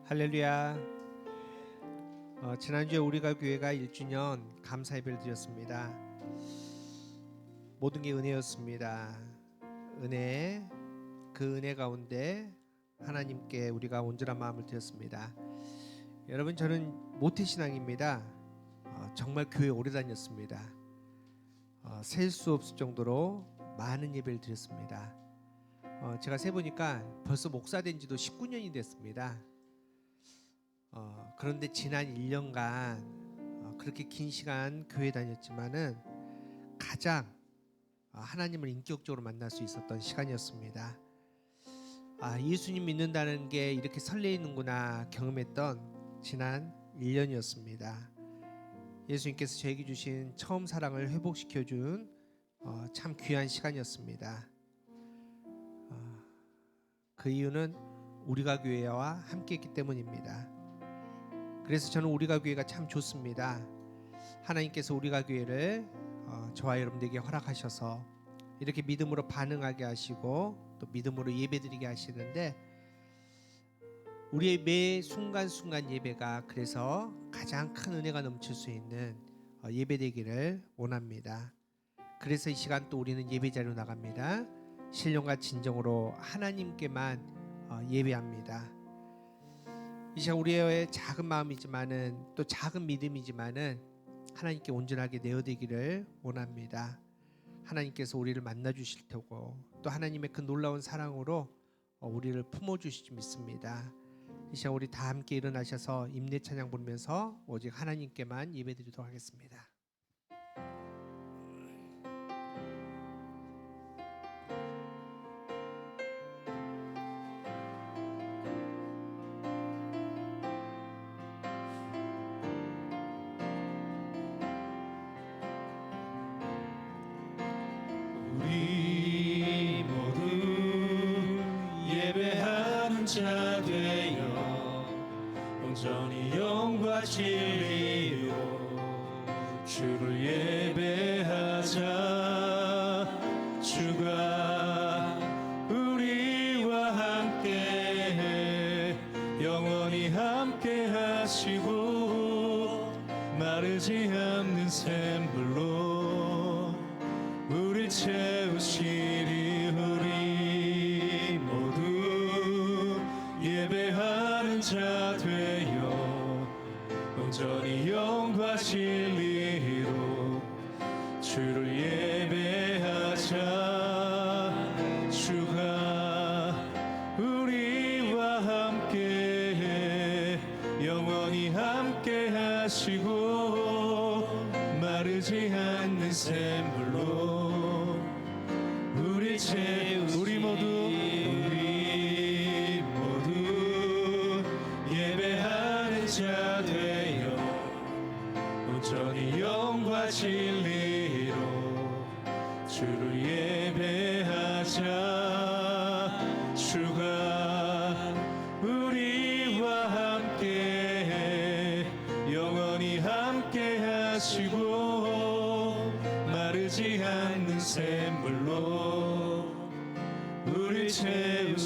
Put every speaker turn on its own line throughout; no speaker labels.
할렐루야. 지난주에 우리가 교회가 1주년 감사 예배를 드렸습니다. 모든 게 은혜였습니다. 은혜, 그 은혜 가운데 하나님께 우리가 온전한 마음을 드렸습니다. 여러분, 저는 모태신앙입니다. 정말 교회 오래 다녔습니다. 셀 수 없을 정도로 많은 예배를 드렸습니다. 제가 세보니까 벌써 목사 된 지도 19년이 됐습니다. 그런데 지난 1년간 그렇게 긴 시간 교회 다녔지만은 가장 하나님을 인격적으로 만날 수 있었던 시간이었습니다. 예수님 믿는다는 게 이렇게 설레이는구나 경험했던 지난 1년이었습니다. 예수님께서 저에게 주신 처음 사랑을 회복시켜준 참 귀한 시간이었습니다. 그 이유는 우리가 교회와 함께했기 때문입니다. 그래서 저는 우리가 교회가 참 좋습니다. 하나님께서 우리가 교회를 저와 여러분들에게 허락하셔서 이렇게 믿음으로 반응하게 하시고 또 믿음으로 예배드리게 하시는데, 우리의 매 순간순간 예배가 그래서 가장 큰 은혜가 넘칠 수 있는 예배되기를 원합니다. 그래서 이 시간 또 우리는 예배자리로 나갑니다. 신령과 진정으로 하나님께만 예배합니다. 이 시간 우리의 작은 마음이지만은 또 작은 믿음이지만은 하나님께 온전하게 내어드리기를 원합니다. 하나님께서 우리를 만나 주실 테고 또 하나님의 그 놀라운 사랑으로 우리를 품어 주실 줄 믿습니다. 이 시간 우리 다 함께 일어나셔서 임내 찬양 부르면서 오직 하나님께만 예배드리도록 하겠습니다.
우리 모두 예배하는 자 되어 온전히 영과 진리로 주를 예배하자. 주가 우리와 함께 영원히 함께 하시고 마르지 않는 샘물로 우리 채우시리. 우리 모두 예배하는 자 되어 온전히 영과 진리로 주를 예배하자. 주가 우리와 함께 영원히 함께 하시고 마르지 않는 샘물로 우리 모두 예배하는 자 되어 온전히 영과 진리로 주를 예배하자. 주가 우리와 함께 영원히 함께 하시고 마르지 않는 샘물로 우리 채우시리라.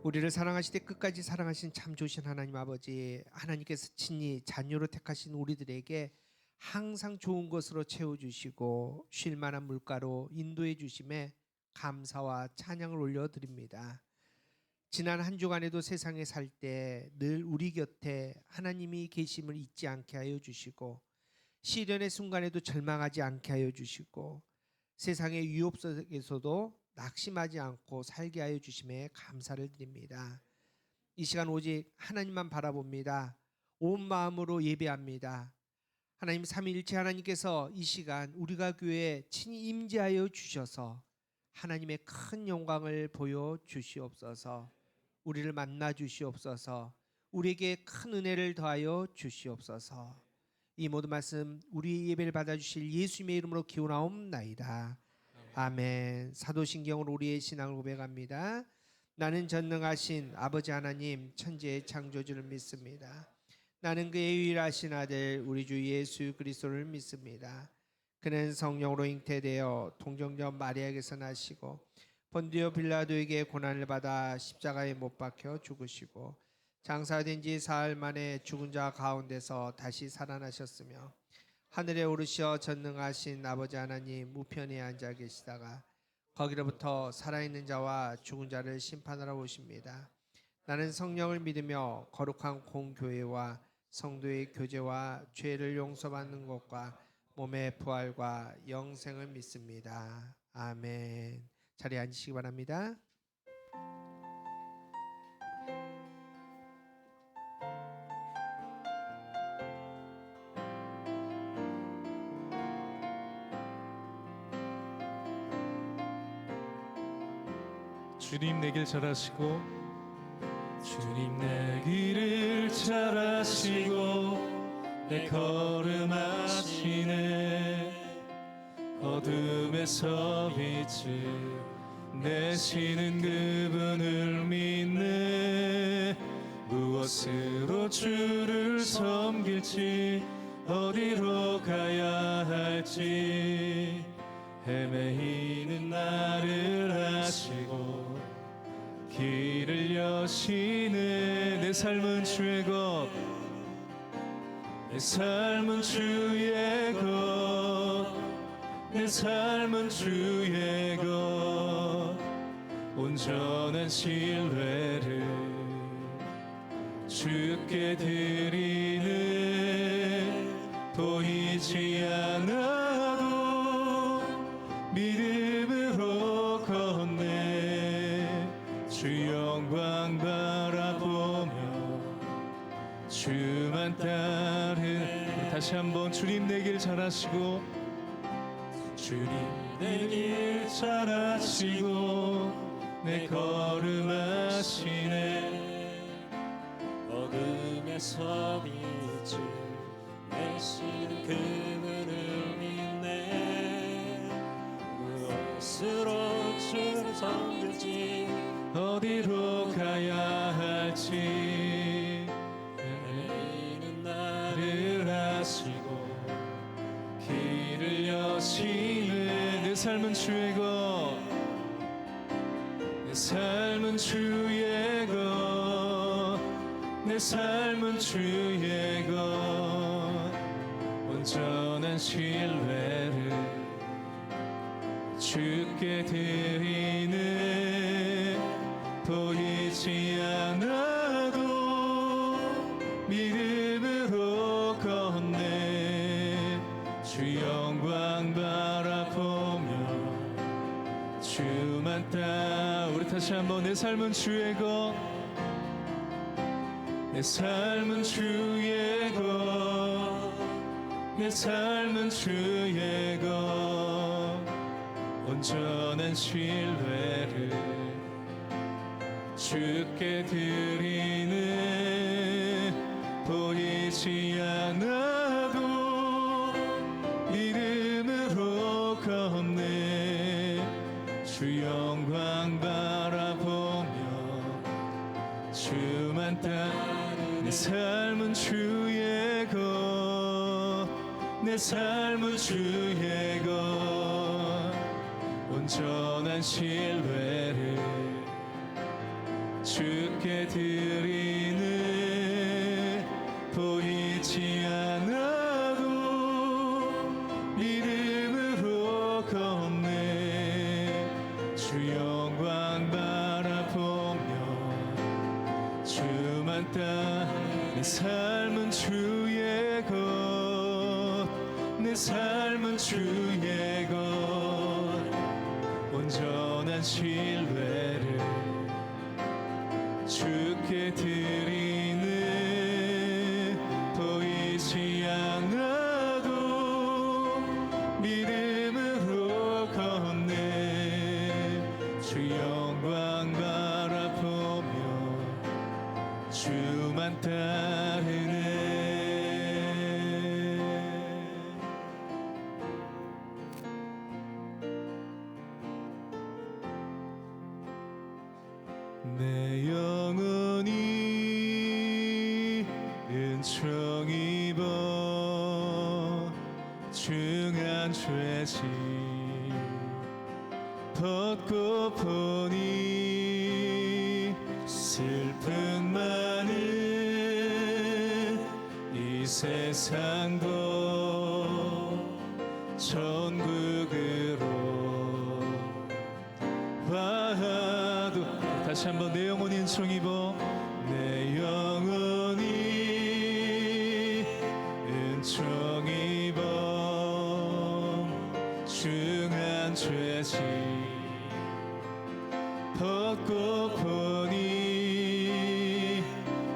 우리를 사랑하시되 끝까지 사랑하신 참 좋으신 하나님 아버지, 하나님께서 친히 자녀로 택하신 우리들에게 항상 좋은 것으로 채워주시고 쉴만한 물가로 인도해 주심에 감사와 찬양을 올려드립니다. 지난 한 주간에도 세상에 살 때 늘 우리 곁에 하나님이 계심을 잊지 않게 하여 주시고 시련의 순간에도 절망하지 않게 하여 주시고 세상의 위협 속에서도 낙심하지 않고 살게 하여 주심에 감사를 드립니다. 이 시간 오직 하나님만 바라봅니다. 온 마음으로 예배합니다. 하나님 삼위일체 하나님께서 이 시간 우리가 교회에 친히 임재하여 주셔서 하나님의 큰 영광을 보여 주시옵소서. 우리를 만나 주시옵소서. 우리에게 큰 은혜를 더하여 주시옵소서. 이 모든 말씀 우리 예배를 받아주실 예수님의 이름으로 기원하옵나이다. 아멘. 사도신경으로 우리의 신앙을 고백합니다. 나는 전능하신 아버지 하나님 천지의 창조주를 믿습니다. 나는 그의 유일하신 아들 우리 주 예수 그리스도를 믿습니다. 그는 성령으로 잉태되어 동정녀 마리아에게서 나시고 본디오 빌라도에게 고난을 받아 십자가에 못 박혀 죽으시고 장사된 지 사흘 만에 죽은 자 가운데서 다시 살아나셨으며 하늘에 오르시어 전능하신 아버지 하나님 우편에 앉아 계시다가 거기로부터 살아있는 자와 죽은 자를 심판하러 오십니다. 나는 성령을 믿으며 거룩한 공교회와 성도의 교제와 죄를 용서받는 것과 몸의 부활과 영생을 믿습니다. 아멘. 자리에 앉으시기 바랍니다.
주님 내 길 잘하시고 주님 내 길을 잘하시고 내 걸음 하시네 어둠에서 빛을 내시는 그분을 믿네 무엇으로 주를 섬길지 어디로 가야 할지 헤매이는 나를 아시고 길을 여시네 내 삶은 주의 것 내 삶은 주의 것 내 삶은 주의 것 온전한 신뢰를 주께 드리네 보이지 않아도 믿음으로 걷네 주 영광 바라보며 주만 따르네 다시 한번 주님 내 길 잘하시고 주님 내 길 잘하시고 내 걸음 하시네
어둠에서 빛을 내시는 그분을 믿네 무엇으로 주를 섬길지
어디로 가야 할지
헤매이는
나를 아시고 길을 여시네 내 삶은 주의 것 내 삶은 주의 것 내 삶은 주의 것 온전한 신뢰를 주께 드리네 보이지 않아도 믿음으로 걷네 주 영광 바라보며 주만 따 우리 다시 한번 내 삶은 주의 것 내 삶은 주의 것 내 삶은 주의 것 온전한 신뢰를 주께 드리네 보이지 않아도 믿음으로 걷네 주 영광 바라보며 주만 따르네 내 삶은 주의 것 내 삶은 주의 것 온전한 신뢰를 주께 드리네 보이지 않아도 믿음으로 걷네 주 영광 바라보며 주만 따르네 내 삶은 주의 것내 삶은 주의 것 온전한 신뢰를 주께 드리네 보이지 않아도 믿음으로 걷네 주 영광 바라보며 주만 따르네 내 영혼이 은총 입어 중한 죄짐 벗고 보니 슬픔 많은 이 세상도 천국으로 와도 다시 한번 내 영혼이 은총 입어 내 영혼이 은총 입어 중한 죄짐 벗고 보니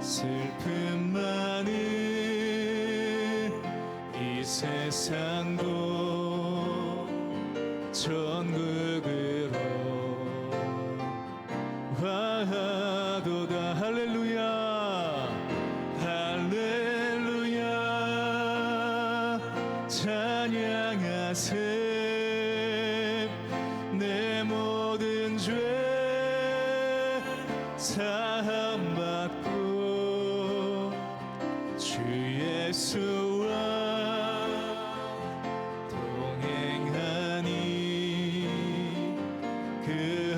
슬픔 많은 이 세상도 천국으로 와도다. 할렐루야 할렐루야 찬양하세 내 모든 죄 사함받고 주 예수와 동행하니 그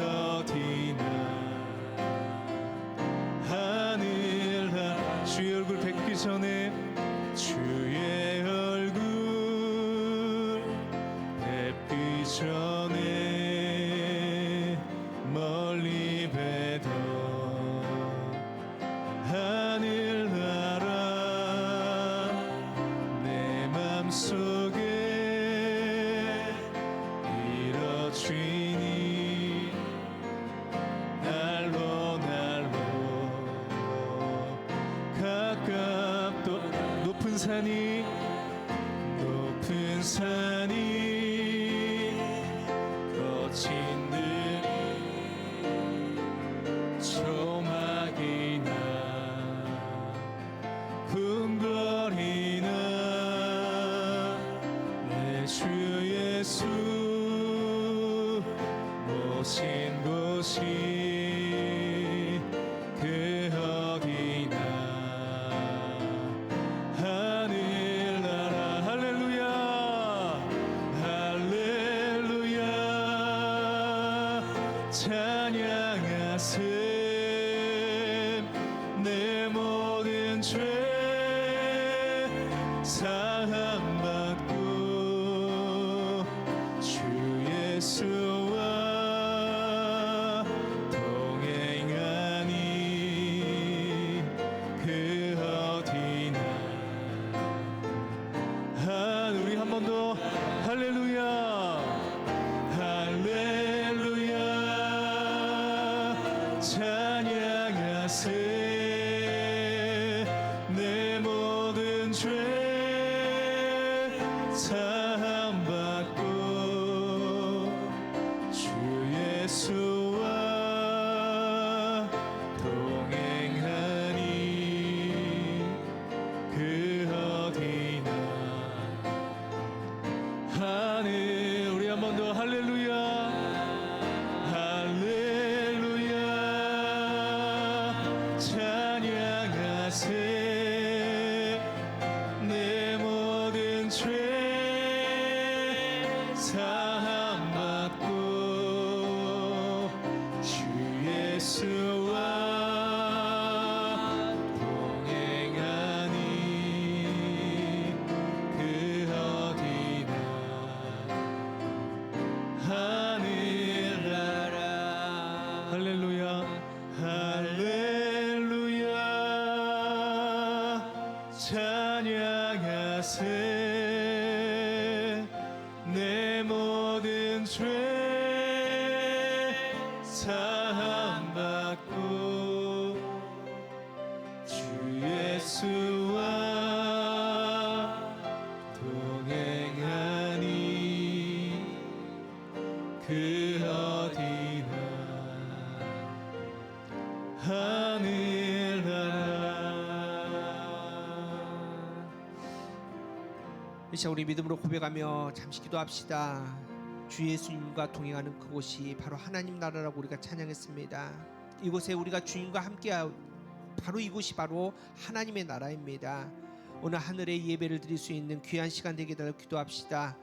어디나 하늘하 주의 얼굴 뵙기 전에 주의 얼굴 뵙기 전에 멀리 뵈던 하늘나라 내 맘속에 이뤄주니 날로 가깝도 높은 산이 거친 들이 조막이나 궁궐이나 내 주 예수 모신 곳이 그 어디나 하늘나라 할렐루야 할렐루야 찬양하세 내 모든 죄 사함받고 주 예수와 동행하니 그 어디나 우리 한 번 더 할렐루야 할렐루야 찬양하세 내 모든 죄 사함받고 주 예수와 동행하니 그 어디나 하늘 우리 한 번 더 할렐루야 할렐루야 찬양하세 내 모든 죄 사함받고 주 예수와 동행하니 그 어디나 하늘나라 할렐루야 할렐루야 찬양하세 내 모든 죄 사함받고 주 예수와 동행하니 그 어디나 하늘나라.
이 시간 우리 믿음으로 고백하며 잠시 기도합시다. 주 예수님과 동행하는 그곳이 바로 하나님 나라라고 우리가 찬양했습니다. 이곳에 우리가 주님과 함께 바로 이곳이 바로 하나님의 나라입니다. 오늘 하늘의 예배를 드릴 수 있는 귀한 시간 되게 해달라고 기도합시다.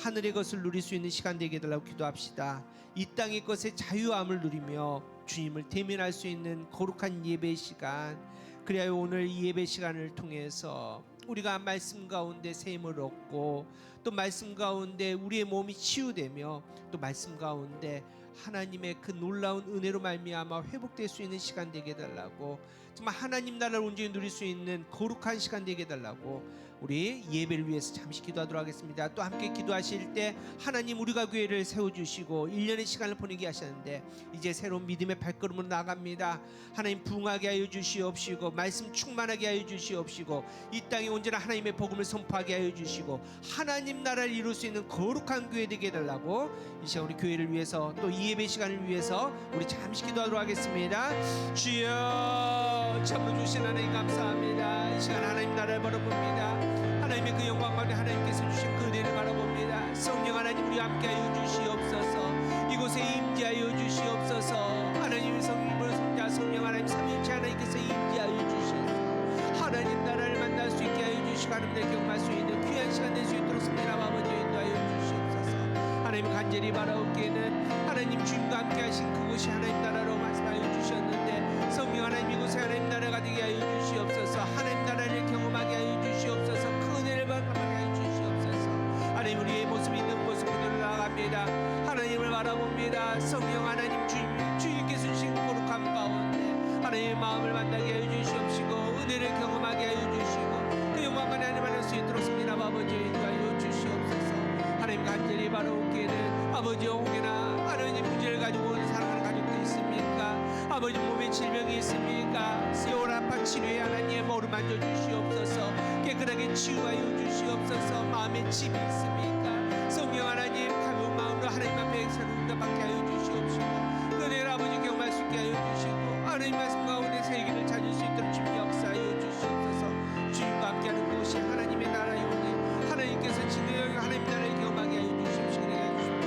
하늘의 것을 누릴 수 있는 시간 되게 해달라고 기도합시다. 이 땅의 것의 자유함을 누리며 주님을 대면할 수 있는 거룩한 예배 시간, 그래야 오늘 이 예배 시간을 통해서 우리가 말씀 가운데 샘을 얻고 또 말씀 가운데 우리의 몸이 치유되며 또 말씀 가운데 하나님의 그 놀라운 은혜로 말미암아 회복될 수 있는 시간 되게 해달라고, 정말 하나님 나라를 온전히 누릴 수 있는 거룩한 시간 되게 해달라고 우리 예배를 위해서 잠시 기도하도록 하겠습니다. 또 함께 기도하실 때 하나님 우리가 교회를 세워주시고 1년의 시간을 보내게 하셨는데 이제 새로운 믿음의 발걸음으로 나갑니다. 하나님 부흥하게 하여 주시옵시고 말씀 충만하게 하여 주시옵시고 이 땅에 온전한 하나님의 복음을 선포하게 하여 주시고 하나님 나라를 이룰 수 있는 거룩한 교회 되게 해달라고 이 시간 우리 교회를 위해서 또 이 예배 시간을 위해서 우리 잠시 기도하도록 하겠습니다. 주여 참으로 주신 하나님 감사합니다. 이 시간 하나님 나라를 바라봅니다. 하나님의 그 영광 가운데 하나님께서 주신 그 은혜를 바라봅니다. 성령 하나님 우리와 함께하여 주시옵소서. 이곳에 임재하여 주시옵소서. 하나님의 성령으로 성자 성령 하나님 삼위일체 하나님께서 임재하여 주시옵소서. 하나님 나라를 만날 수 있게 하여 주시고 하나님을 경험할 수 있는 귀한 시간 될 수 있도록 성령 아버지 인도하여 주시옵소서. 하나님 간절히 바라옵기에는 하나님 주님과 함께하신 그곳이 하나님 나라로 말씀하여 주셨는데 성령 하나님 이곳에 하나님 나라가 되게 하여 주시옵소서. 하나님 나라를 경험하게 하여 주시옵소서. 그 은혜를 받게 하여 주시옵소서. 하나님 우리의 모습 있는 모습 그대로 나아갑니다. 하나님을 바라봅니다. 성령 하나님 주님께서 주신 거룩한 가운데 하나님의 마음을 만나게 하여 주시옵시고 은혜를 경험하게 하여 주시고 그 영광을 하나님 받을 수 있도록 성령 아버지 인도하여 주시옵소서. 하나님 간절히 바라옵기에는 아버지 혹여나 하나님 문제를 가지고 온 사랑하는 가족도 있습니까? 아버지 몸에 질병이 있습니까? 세월아파 치료에 하나님의 머리 만져 주시옵소서. 깨끗하게 치유하여 주시옵소서. 마음에 짐이 있습니까? 성령 하나님 가벼운 마음으로 하나님 앞에 새로운 것 받게 하여 주시옵시고 그 은혜를 아버지 경험할 수 있게 하여 주시고 하나님 말씀 가운데 세계를 찾을 수 있도록 주님 역사하여 주시옵소서. 주님과 함께하는 곳이 하나님의 나라이오니 하나님께서 진리의 하나님 나라를 경험하게 하여 주시옵시고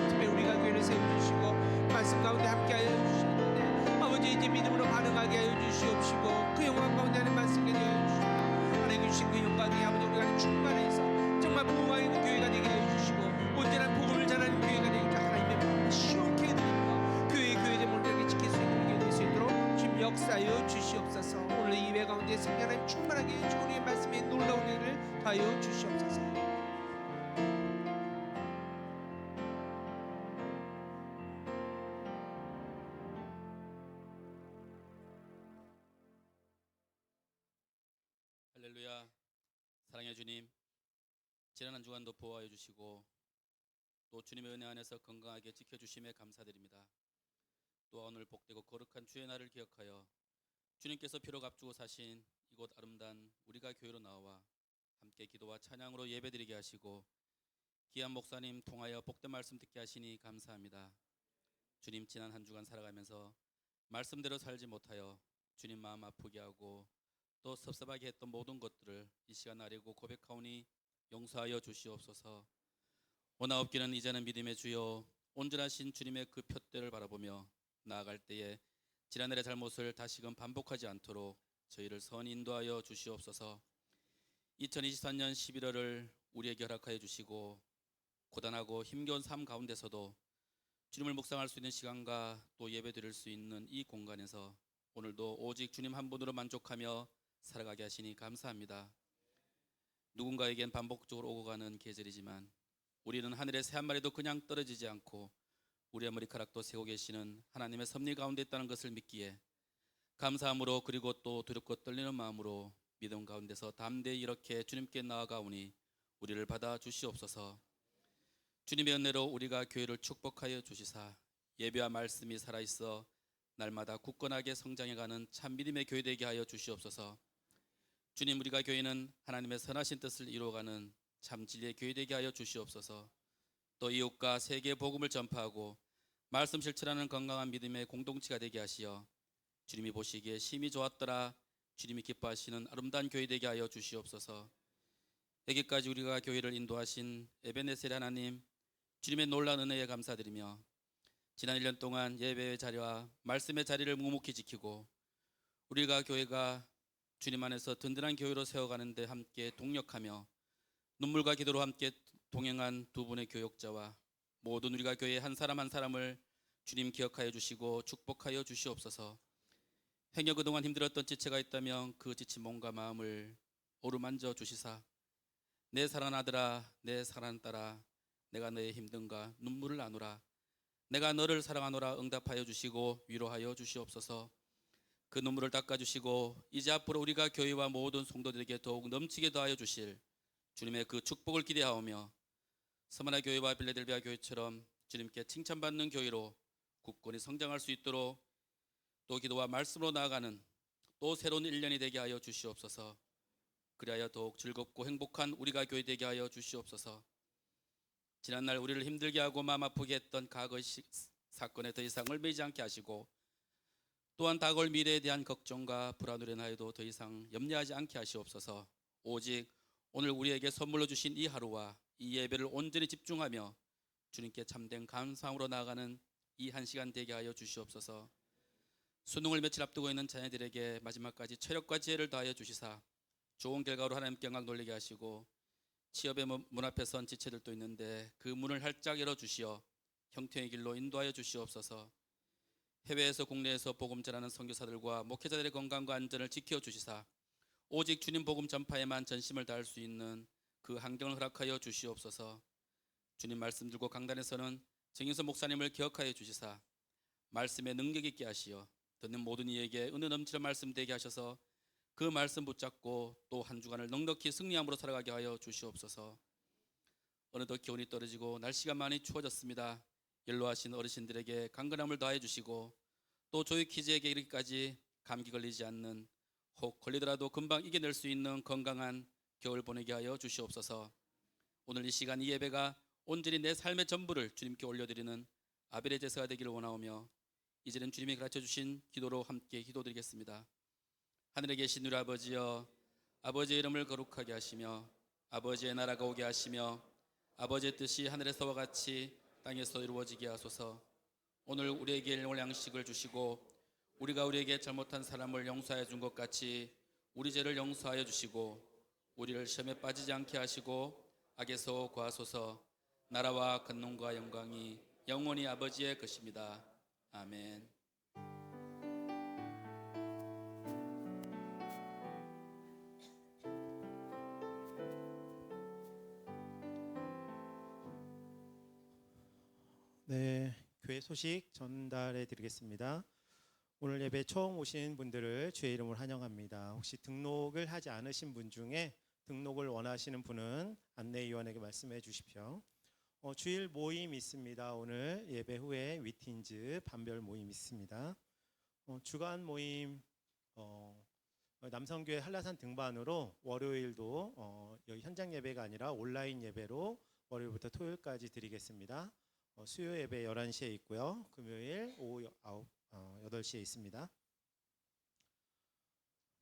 특별히 우리가 교회를 세워주시고 말씀 가운데 함께하여 주시는데 아버지 이제 믿음으로 반응하게 하여 주시옵시고 그 영광 가운데 하는 말씀에 대하여 주시고 하나님 주신 그 영광이 아버지 우리가 충만해서 정말 부흥하게 있는 교회가 되게 하여 주시고 온전한 복음을 전하는 교회가 되게 하나님의 복음을 시원케 해드리며 교회됨을 온전하게 지킬 수 있는 교회 될 수 있도록 주님 역사하여 주시옵소서. 오늘 이 예배 가운데 성령 하나님 충만하게 해주시고 우리의 말씀에 놀라운 은혜를 더하여 주시옵소서.
할렐루야. 사랑의 주님, 지난 한 주간도 보호하여 주시고 또 주님의 은혜 안에서 건강하게 지켜주심에 감사드립니다. 또 오늘 복되고 거룩한 주의 날을 기억하여 주님께서 피로 값주고 사신 이곳 아름다운 우리가 교회로 나와 함께 기도와 찬양으로 예배드리게 하시고 귀한 목사님 통하여 복된 말씀 듣게 하시니 감사합니다. 주님, 지난 한 주간 살아가면서 말씀대로 살지 못하여 주님 마음 아프게 하고 또 섭섭하게 했던 모든 것들을 이 시간 아뢰고 고백하오니 용서하여 주시옵소서. 원하옵기는 이제는 믿음의 주여 온전하신 주님의 그 표대를 바라보며 나아갈 때에 지난날의 잘못을 다시금 반복하지 않도록 저희를 선히 인도하여 주시옵소서. 2023년 11월을 우리에게 허락하여 주시고 고단하고 힘겨운 삶 가운데서도 주님을 묵상할 수 있는 시간과 또 예배 드릴 수 있는 이 공간에서 오늘도 오직 주님 한 분으로 만족하며 살아가게 하시니 감사합니다. 누군가에겐 반복적으로 오고 가는 계절이지만 우리는 하늘의 새 한 마리도 그냥 떨어지지 않고 우리의 머리카락도 세고 계시는 하나님의 섭리 가운데 있다는 것을 믿기에 감사함으로 그리고 또 두렵고 떨리는 마음으로 믿음 가운데서 담대히 이렇게 주님께 나아가오니 우리를 받아 주시옵소서. 주님의 은혜로 우리가 교회를 축복하여 주시사 예배와 말씀이 살아있어 날마다 굳건하게 성장해가는 참 믿음의 교회 되게 하여 주시옵소서. 주님, 우리가 교회는 하나님의 선하신 뜻을 이루어가는 참 진리의 교회 되게 하여 주시옵소서. 또 이웃과 세계의 복음을 전파하고 말씀 실천하는 건강한 믿음의 공동체가 되게 하시어 주님이 보시기에 심히 좋았더라 주님이 기뻐하시는 아름다운 교회 되게 하여 주시옵소서. 여기까지 우리가 교회를 인도하신 에베네셀 하나님, 주님의 놀라운 은혜에 감사드리며 지난 1년 동안 예배의 자리와 말씀의 자리를 묵묵히 지키고 우리가 교회가 주님 안에서 든든한 교회로 세워가는데 함께 동력하며 눈물과 기도로 함께 동행한 두 분의 교역자와 모든 우리가 교회 한 사람 한 사람을 주님 기억하여 주시고 축복하여 주시옵소서. 행여 그동안 힘들었던 지체가 있다면 그 지친 몸과 마음을 어루만져 주시사 내 사랑하는 아들아 내 사랑하는 딸아 내가 너의 힘든가 눈물을 나누라 내가 너를 사랑하노라 응답하여 주시고 위로하여 주시옵소서. 그 눈물을 닦아주시고 이제 앞으로 우리가 교회와 모든 성도들에게 더욱 넘치게 더하여 주실 주님의 그 축복을 기대하오며 서머나 교회와 빌라델비아 교회처럼 주님께 칭찬받는 교회로 굳건히 성장할 수 있도록 또 기도와 말씀으로 나아가는 또 새로운 1년이 되게 하여 주시옵소서. 그리하여 더욱 즐겁고 행복한 우리가 교회 되게 하여 주시옵소서. 지난날 우리를 힘들게 하고 마음 아프게 했던 과거의 사건에 더 이상 얽매이지 않게 하시고 또한 다가올 미래에 대한 걱정과 불안으로 인하여도 더 이상 염려하지 않게 하시옵소서. 오직 오늘 우리에게 선물로 주신 이 하루와 이 예배를 온전히 집중하며 주님께 참된 감사함으로 나아가는 이 한 시간 되게 하여 주시옵소서. 수능을 며칠 앞두고 있는 자녀들에게 마지막까지 체력과 지혜를 다하여 주시사 좋은 결과로 하나님께 영광 돌리게 하시고 취업의 문 앞에 선 지체들도 있는데 그 문을 활짝 열어주시어 형통의 길로 인도하여 주시옵소서. 해외에서 국내에서 복음 전하는 선교사들과 목회자들의 건강과 안전을 지켜주시사 오직 주님 복음 전파에만 전심을 다할 수 있는 그 환경을 허락하여 주시옵소서. 주님 말씀 들고 강단에서는 정인선 목사님을 기억하여 주시사 말씀에 능력 있게 하시어 듣는 모든 이에게 은혜 넘치는 말씀 되게 하셔서 그 말씀 붙잡고 또 한 주간을 넉넉히 승리함으로 살아가게 하여 주시옵소서. 어느덧 기온이 떨어지고 날씨가 많이 추워졌습니다. 연로하신 어르신들에게 강건함을 더해 주시고 또 조이 키즈에게 이르기까지 감기 걸리지 않는 혹 걸리더라도 금방 이겨낼 수 있는 건강한 겨울 보내게 하여 주시옵소서. 오늘 이 시간 이 예배가 온전히 내 삶의 전부를 주님께 올려드리는 아벨의 제사가 되기를 원하오며 이제는 주님이 가르쳐주신 기도로 함께 기도드리겠습니다. 하늘에 계신 우리 아버지여, 아버지의 이름을 거룩하게 하시며 아버지의 나라가 오게 하시며 아버지의 뜻이 하늘에서와 같이 땅에서 이루어지게 하소서. 오늘 우리에게 일용할 양식을 주시고 우리가 우리에게 잘못한 사람을 용서하여 준 것 같이 우리 죄를 용서하여 주시고 우리를 시험에 빠지지 않게 하시고 악에서 구하소서. 나라와 권능과 영광이 영원히 아버지의 것입니다. 아멘.
네, 교회 소식 전달해 드리겠습니다. 오늘 예배 처음 오신 분들을 주의 이름으로 환영합니다. 혹시 등록을 하지 않으신 분 중에 등록을 원하시는 분은 안내위원에게 말씀해 주십시오. 주일 모임 있습니다. 오늘 예배 후에 위틴즈 반별 모임 있습니다. 주간 모임 남성교회 한라산 등반으로 월요일도 여기 현장 예배가 아니라 온라인 예배로 월요일부터 토요일까지 드리겠습니다. 수요 예배 11시에 있고요. 금요일 오후 8시에 있습니다.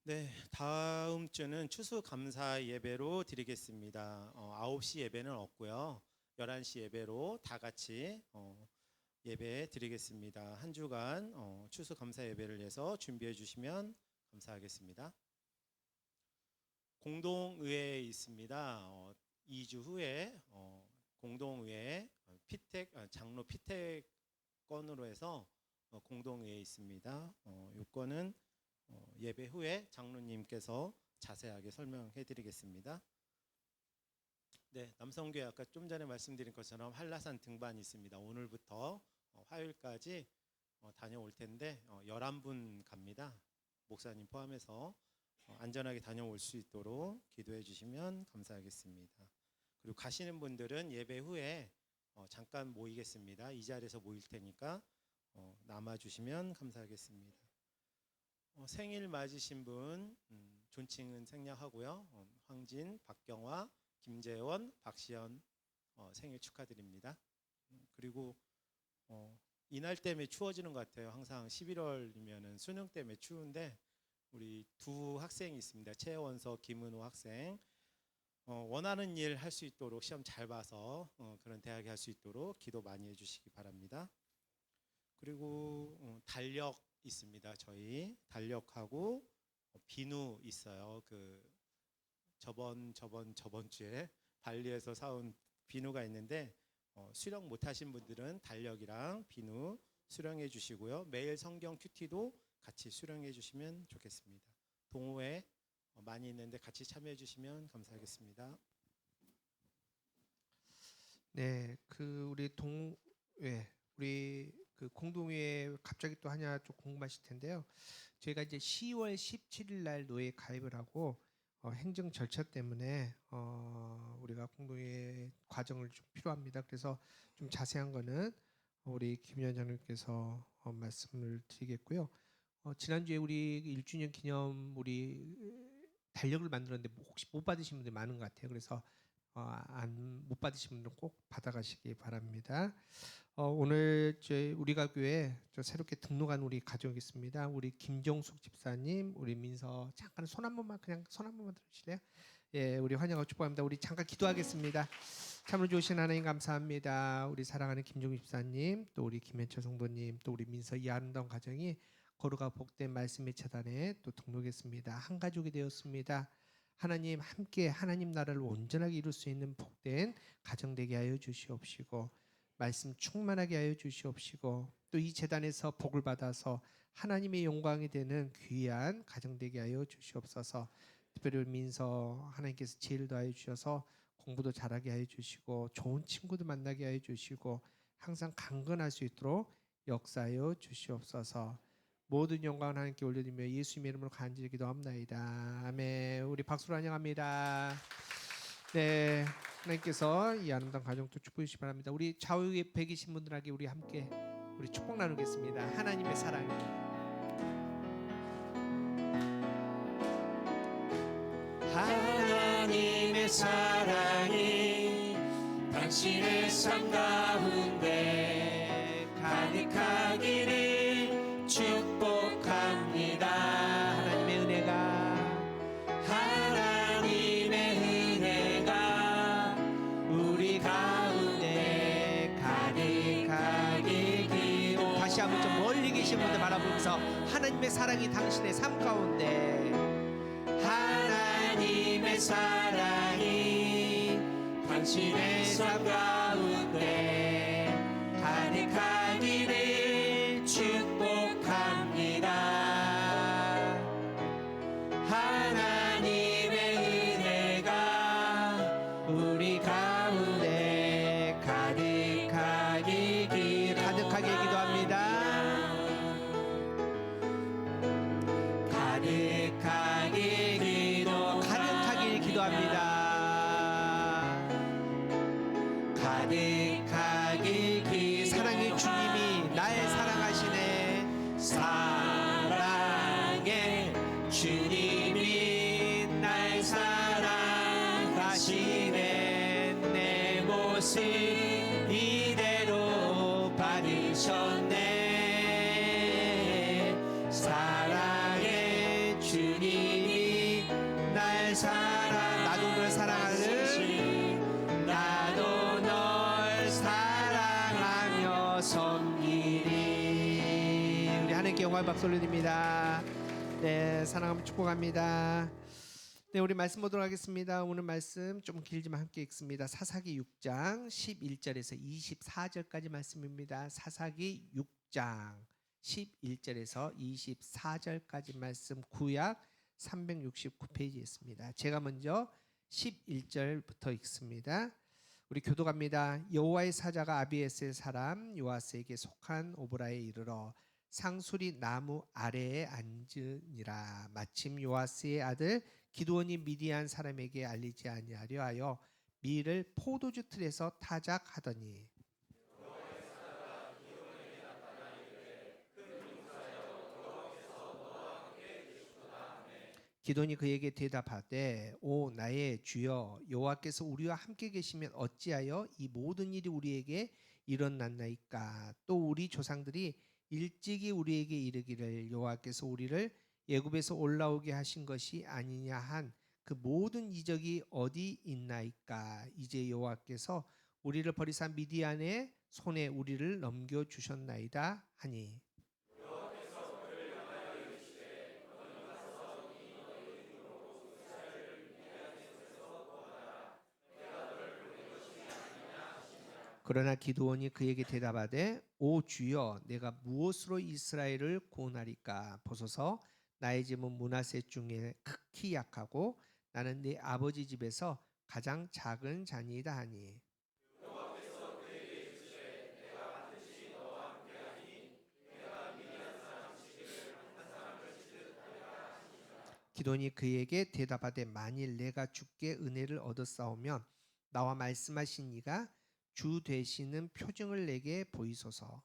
네, 다음 주는 추수감사 예배로 드리겠습니다. 9시 예배는 없고요. 11시 예배로 다 같이 예배 드리겠습니다. 한 주간 추수감사 예배를 위해서 준비해 주시면 감사하겠습니다. 공동의회 있습니다. 2주 후에 공동의회 장로 피택 건으로 해서 공동의회 있습니다. 이 건은 예배 후에 장로님께서 자세하게 설명해 드리겠습니다. 네, 남성교회 아까 좀 전에 말씀드린 것처럼 한라산 등반이 있습니다. 오늘부터 화요일까지 다녀올 텐데 11분 갑니다. 목사님 포함해서 안전하게 다녀올 수 있도록 기도해 주시면 감사하겠습니다. 그리고 가시는 분들은 예배 후에 잠깐 모이겠습니다. 이 자리에서 모일 테니까 남아주시면 감사하겠습니다. 생일 맞으신 분 존칭은 생략하고요. 황진, 박경화, 김재원, 박시연 생일 축하드립니다. 그리고 이날 때문에 추워지는 것 같아요. 항상 11월이면 수능 때문에 추운데 우리 두 학생이 있습니다. 최원서, 김은호 학생. 원하는 일 할 수 있도록 시험 잘 봐서 그런 대학에 할 수 있도록 기도 많이 해주시기 바랍니다. 그리고 달력 있습니다. 저희 달력하고 비누 있어요. 그 저번 주에 발리에서 사온 비누가 있는데 수령 못하신 분들은 달력이랑 비누 수령해 주시고요. 매일 성경 큐티도 같이 수령해 주시면 좋겠습니다. 동호회 많이 있는데 같이 참여해 주시면 감사하겠습니다.
네, 그 우리 그 공동회 갑자기 또 하냐 좀 궁금하실 텐데요. 저희가 이제 10월 17일 날 노예 가입을 하고 행정 절차 때문에 우리가 공동회 과정을 좀 필요합니다. 그래서 좀 자세한 거는 우리 김 위원장님께서 말씀을 드리겠고요. 지난주에 우리 1주년 기념 우리 달력을 만들었는데 혹시 못 받으신 분들 많은 것 같아요. 그래서 못 받으신 분들은 꼭 받아가시기 바랍니다. 오늘 우리가 교회 새롭게 등록한 우리 가족이 있습니다. 우리 김종숙 집사님, 우리 민서 잠깐 손 한 번만 들으실래요? 예, 우리 환영하고 축복합니다. 우리 잠깐 기도하겠습니다. 참으로 좋으신 하나님 감사합니다. 우리 사랑하는 김종숙 집사님, 또 우리 김현철 성도님, 또 우리 민서 이 아름다운 가정이 거룩하고 복된 말씀의 재단에 또 등록했습니다. 한 가족이 되었습니다. 하나님 함께 하나님 나라를 온전하게 이룰 수 있는 복된 가정 되게 하여 주시옵시고 말씀 충만하게 하여 주시옵시고 또 이 재단에서 복을 받아서 하나님의 영광이 되는 귀한 가정 되게 하여 주시옵소서. 특별히 민서 하나님께서 지혜를 더하여 주셔서 공부도 잘하게 하여 주시고 좋은 친구도 만나게 하여 주시고 항상 강건할 수 있도록 역사하여 주시옵소서. 모든 영광을 하나님께 올려드리며 예수님의 이름으로 간절히 기도합나이다. 아멘. 우리 박수로 환영합니다. 네, 하나님께서 이 아름다운 가정도 축복해 주시기 바랍니다. 우리 좌우에 계신 분들에게 우리 함께 우리 축복 나누겠습니다. 하나님의 사랑이
하나님의 사랑이 당신의 삶 가운데 가득하기를 축복합니다.
하나님의 은혜가
우리 가운데 가득하게 기도.
다시 한번 좀 멀리 계신 분들 바라보면서 하나님의 사랑이 당신의 삶 가운데
하나님의 사랑이 당신의 삶 가운데 가득하기를 축복합니다. 하나님의 은혜가 우리 가운데 가득하게
기도합니다. 가득하게 기도합니다. 사랑의 주님이 날 사랑하시네.
사랑의 주님이 날 사랑하시네. 내 모습 이대로 받으셨네. 사랑의 주님이 날
나도 널 사랑하는
나도 널 사랑하며 섬기리.
우리 하나님께 영광의 박수 올려드립니다. 네, 사랑하며 축복합니다. 네, 우리 말씀 보도록 하겠습니다. 오늘 말씀 좀 길지만 함께 읽습니다. 사사기 6장 11절에서 24절까지 말씀입니다. 사사기 6장 11절에서 24절까지 말씀 구약 369페이지에 있습니다. 제가 먼저 11절부터 읽습니다. 우리 교독합니다. 여호와의 사자가 아비에스의 사람 요아스에게 속한 오보라에 이르러 상수리 나무 아래에 앉으니라. 마침 요아스의 아들 기드온이 미디안 사람에게 알리지 아니하려 하여 밀을 포도주 틀에서 타작하더니 기돈이 그에게 대답하되 오 나의 주여 여호와께서 우리와 함께 계시면 어찌하여 이 모든 일이 우리에게 일어났나이까. 또 우리 조상들이 일찍이 우리에게 이르기를 여호와께서 우리를 애굽에서 올라오게 하신 것이 아니냐 한 그 모든 이적이 어디 있나이까. 이제 여호와께서 우리를 버리사 미디안의 손에 우리를 넘겨 주셨나이다 하니 그러나 기드온이 그에게 대답하되 오 주여 내가 무엇으로 이스라엘을 구원하리까 보소서 나의 집은 므낫세 중에 극히 약하고 나는 네 아버지 집에서 가장 작은 자니이다 하니 기돈이 그에게 대답하되 만일 내가 주께 은혜를 얻었사오면 나와 말씀하신 이가 주 되시는 표징을 내게 보이소서.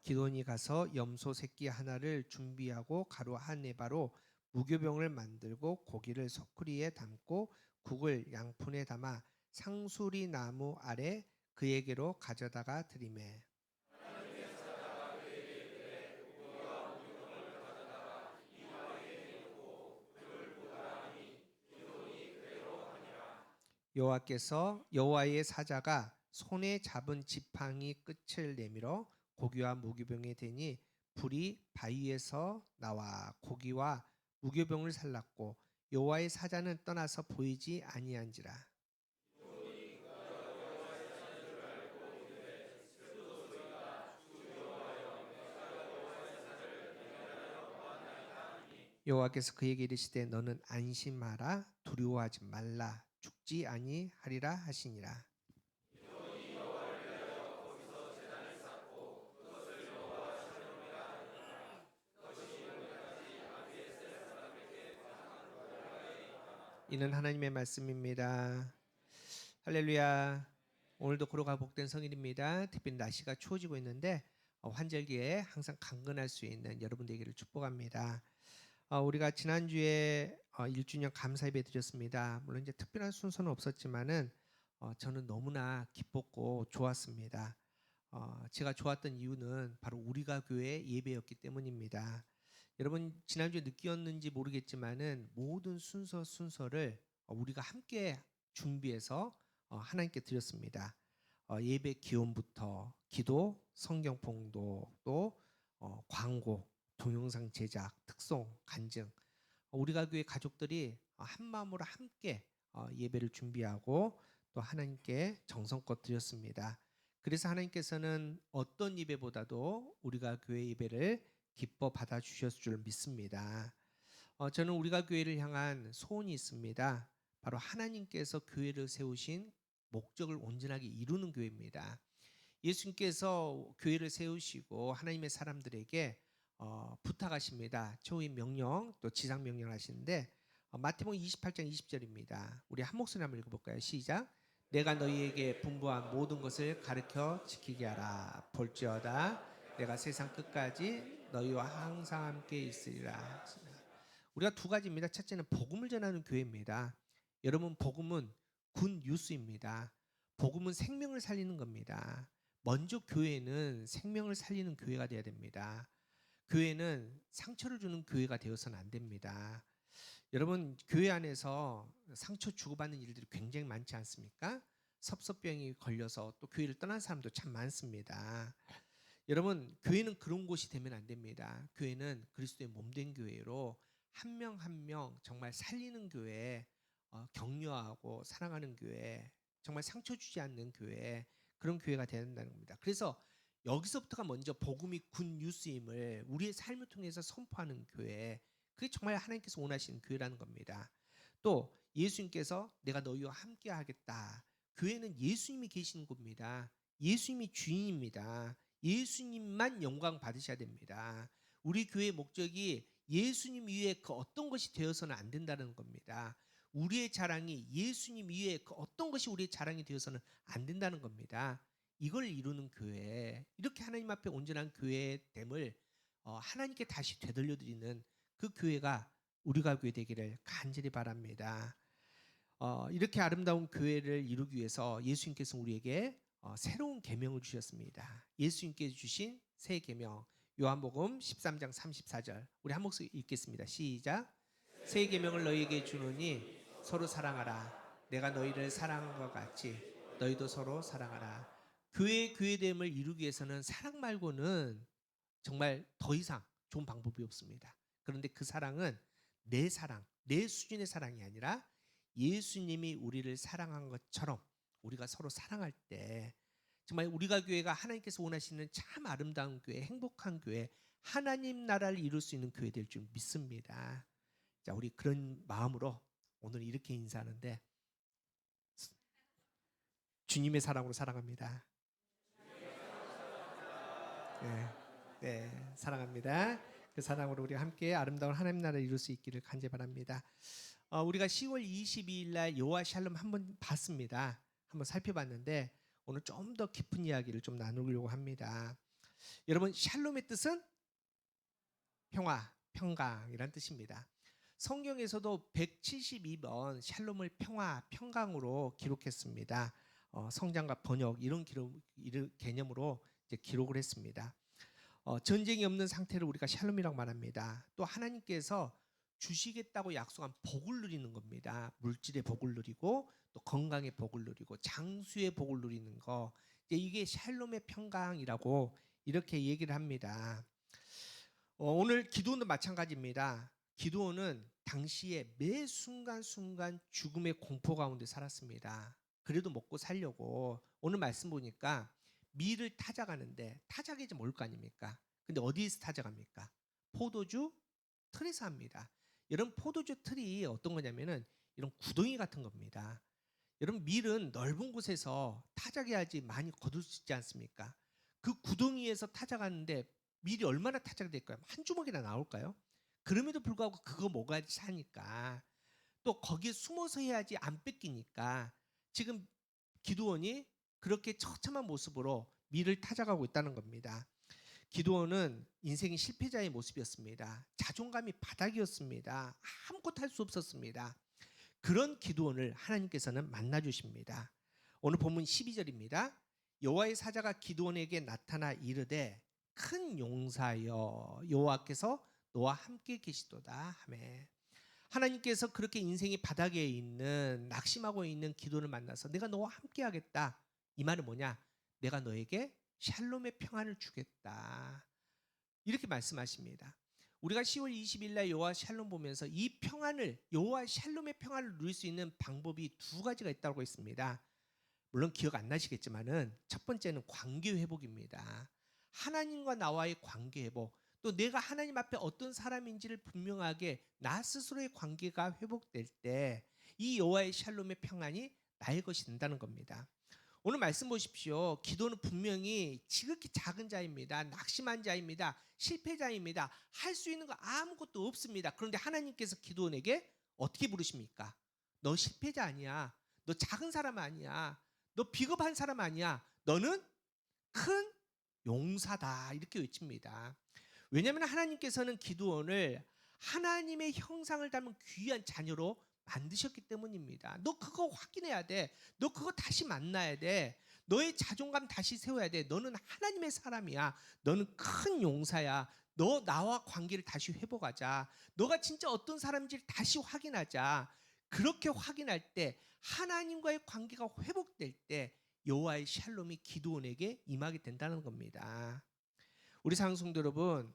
기돈이 가서 염소 새끼 하나를 준비하고 가루 한 에바로 무교병을 만들고 고기를 소쿠리에 담고 국을 양푼에 담아 상수리 나무 아래 그에게로 가져다가 드리매 여호와의 사자가 손에 잡은 지팡이 끝을 내밀어 고기와 무교병에 대니 불이 바위에서 나와 고기와 무교병을 살랐고 여호와의 사자는 떠나서 보이지 아니한지라. 여호와께서 그에게 이르시되 너는 안심하라 두려워하지 말라 죽지 아니하리라 하시니라. 이는 하나님의 말씀입니다. 할렐루야. 오늘도 고로가 복된 성일입니다. 특별히 날씨가 추워지고 있는데 환절기에 항상 강건할 수 있는 여러분 되기를 축복합니다. 우리가 지난주에 1주년 감사 예배 드렸습니다. 물론 이제 특별한 순서는 없었지만은 저는 너무나 기뻤고 좋았습니다. 제가 좋았던 이유는 바로 우리가 교회 예배였기 때문입니다. 여러분 지난주에 느꼈는지 모르겠지만은 모든 순서를 우리가 함께 준비해서 하나님께 드렸습니다. 예배 기원부터 기도, 성경 봉독, 또 광고, 동영상 제작, 특송, 간증 우리가 교회 가족들이 한 마음으로 함께 예배를 준비하고 또 하나님께 정성껏 드렸습니다. 그래서 하나님께서는 어떤 예배보다도 우리가 교회 예배를 기뻐 받아주셨을 줄 믿습니다. 저는 우리가 교회를 향한 소원이 있습니다. 바로 하나님께서 교회를 세우신 목적을 온전하게 이루는 교회입니다. 예수님께서 교회를 세우시고 하나님의 사람들에게 부탁하십니다. 최후의 명령 또 지상 명령을 하시는데 마태복음 28장 20절입니다. 우리 한 목소리 한번 읽어볼까요? 시작. 내가 너희에게 분부한 모든 것을 가르쳐 지키게 하라. 볼지어다 내가 세상 끝까지 너희와 항상 함께 있으리라. 우리가 두 가지입니다. 첫째는 복음을 전하는 교회입니다. 여러분 복음은 굿 뉴스입니다. 복음은 생명을 살리는 겁니다. 먼저 교회는 생명을 살리는 교회가 되어야 됩니다. 교회는 상처를 주는 교회가 되어서는 안 됩니다. 여러분 교회 안에서 상처 주고받는 일들이 굉장히 많지 않습니까? 섭섭병이 걸려서 또 교회를 떠난 사람도 참 많습니다. 여러분 교회는 그런 곳이 되면 안 됩니다. 교회는 그리스도의 몸된 교회로 한 명 한 명 정말 살리는 교회, 격려하고 사랑하는 교회, 정말 상처 주지 않는 교회, 그런 교회가 되어야 된다는 겁니다. 그래서 여기서부터가 먼저 복음이 굿 뉴스임을 우리의 삶을 통해서 선포하는 교회, 그게 정말 하나님께서 원하시는 교회라는 겁니다. 또 예수님께서 내가 너희와 함께 하겠다. 교회는 예수님이 계시는 곳입니다. 예수님이 주인입니다. 예수님만 영광 받으셔야 됩니다. 우리 교회의 목적이 예수님 위에 그 어떤 것이 되어서는 안 된다는 겁니다. 우리의 자랑이 예수님 위에 그 어떤 것이 우리의 자랑이 되어서는 안 된다는 겁니다. 이걸 이루는 교회, 이렇게 하나님 앞에 온전한 교회됨을 하나님께 다시 되돌려드리는 그 교회가 우리가 교회 되기를 간절히 바랍니다. 이렇게 아름다운 교회를 이루기 위해서 예수님께서 우리에게 새로운 계명을 주셨습니다. 예수님께서 주신 새 계명, 요한복음 13장 34절, 우리 한 목소리 읽겠습니다. 시작. 새 계명을 너희에게 주노니 서로 사랑하라. 내가 너희를 사랑한 것 같이 너희도 서로 사랑하라. 교회됨을 이루기 위해서는 사랑 말고는 정말 더 이상 좋은 방법이 없습니다. 그런데 그 사랑은 내 사랑, 내 수준의 사랑이 아니라 예수님이 우리를 사랑한 것처럼 우리가 서로 사랑할 때 정말 우리가 교회가 하나님께서 원하시는 참 아름다운 교회, 행복한 교회, 하나님 나라를 이룰 수 있는 교회 될 줄 믿습니다. 자, 우리 그런 마음으로 오늘 이렇게 인사하는데 주님의 사랑으로 사랑합니다. 네, 사랑합니다. 그 사랑으로 우리 함께 아름다운 하나님 나라를 이룰 수 있기를 간절히 바랍니다. 우리가 10월 22일 날 여호와 샬롬 한번 봤습니다. 한번 살펴봤는데 오늘 좀 더 깊은 이야기를 좀 나누려고 합니다. 여러분, 샬롬의 뜻은 평화, 평강이란 뜻입니다. 성경에서도 172번 샬롬을 평화, 평강으로 기록했습니다. 성장과 번역 이런 개념으로 이제 기록을 했습니다. 전쟁이 없는 상태를 우리가 샬롬이라고 말합니다. 또 하나님께서 주시겠다고 약속한 복을 누리는 겁니다. 물질의 복을 누리고 또 건강의 복을 누리고 장수의 복을 누리는 거, 이게 샬롬의 평강이라고 이렇게 얘기를 합니다. 오늘 기도원도 마찬가지입니다. 기도원은 당시에 매 순간순간 죽음의 공포 가운데 살았습니다. 그래도 먹고 살려고 오늘 말씀 보니까 밀을 타작하는데 타작이 좀 올 거 아닙니까? 근데 어디에서 타작합니까? 포도주 틀에서 합니다. 여러분, 포도주 틀이 어떤 거냐면은 이런 구덩이 같은 겁니다. 여러분, 밀은 넓은 곳에서 타작해야지 많이 거둘 수 있지 않습니까? 그 구덩이에서 타작하는데 밀이 얼마나 타작될까요? 한 주먹이나 나올까요? 그럼에도 불구하고 그거 먹어야지 사니까, 또 거기에 숨어서 해야지 안 뺏기니까 지금 기드온이 그렇게 처참한 모습으로 밀을 타작하고 있다는 겁니다. 기드온은 인생의 실패자의 모습이었습니다. 자존감이 바닥이었습니다. 아무것도 할 수 없었습니다. 그런 기드온을 하나님께서는 만나주십니다. 오늘 본문 12절입니다. 여호와의 사자가 기드온에게 나타나 이르되 큰 용사여 여호와께서 너와 함께 계시도다 하매, 하나님께서 그렇게 인생이 바닥에 있는 낙심하고 있는 기드온을 만나서 내가 너와 함께 하겠다. 이 말은 뭐냐? 내가 너에게 샬롬의 평안을 주겠다. 이렇게 말씀하십니다. 우리가 10월 20일 날 여호와 샬롬 보면서 이 평안을, 여호와 샬롬의 평안을 누릴 수 있는 방법이 두 가지가 있다고 했습니다. 물론 기억 안 나시겠지만은 첫 번째는 관계 회복입니다. 하나님과 나와의 관계 회복, 또 내가 하나님 앞에 어떤 사람인지를 분명하게 나 스스로의 관계가 회복될 때 이 여호와의 샬롬의 평안이 나의 것이 된다는 겁니다. 오늘 말씀 보십시오. 기도는 분명히 지극히 작은 자입니다. 낙심한 자입니다. 실패자입니다. 할 수 있는 거 아무것도 없습니다. 그런데 하나님께서 기도원에게 어떻게 부르십니까? 너 실패자 아니야. 너 작은 사람 아니야. 너 비겁한 사람 아니야. 너는 큰 용사다. 이렇게 외칩니다. 왜냐하면 하나님께서는 기드온을 하나님의 형상을 닮은 귀한 자녀로 만드셨기 때문입니다. 너 그거 확인해야 돼. 너 그거 다시 만나야 돼. 너의 자존감 다시 세워야 돼. 너는 하나님의 사람이야. 너는 큰 용사야. 너 나와 관계를 다시 회복하자. 너가 진짜 어떤 사람인지를 다시 확인하자. 그렇게 확인할 때, 하나님과의 관계가 회복될 때 여호와의 샬롬이 기드온에게 임하게 된다는 겁니다. 우리 사랑하는 성도 여러분,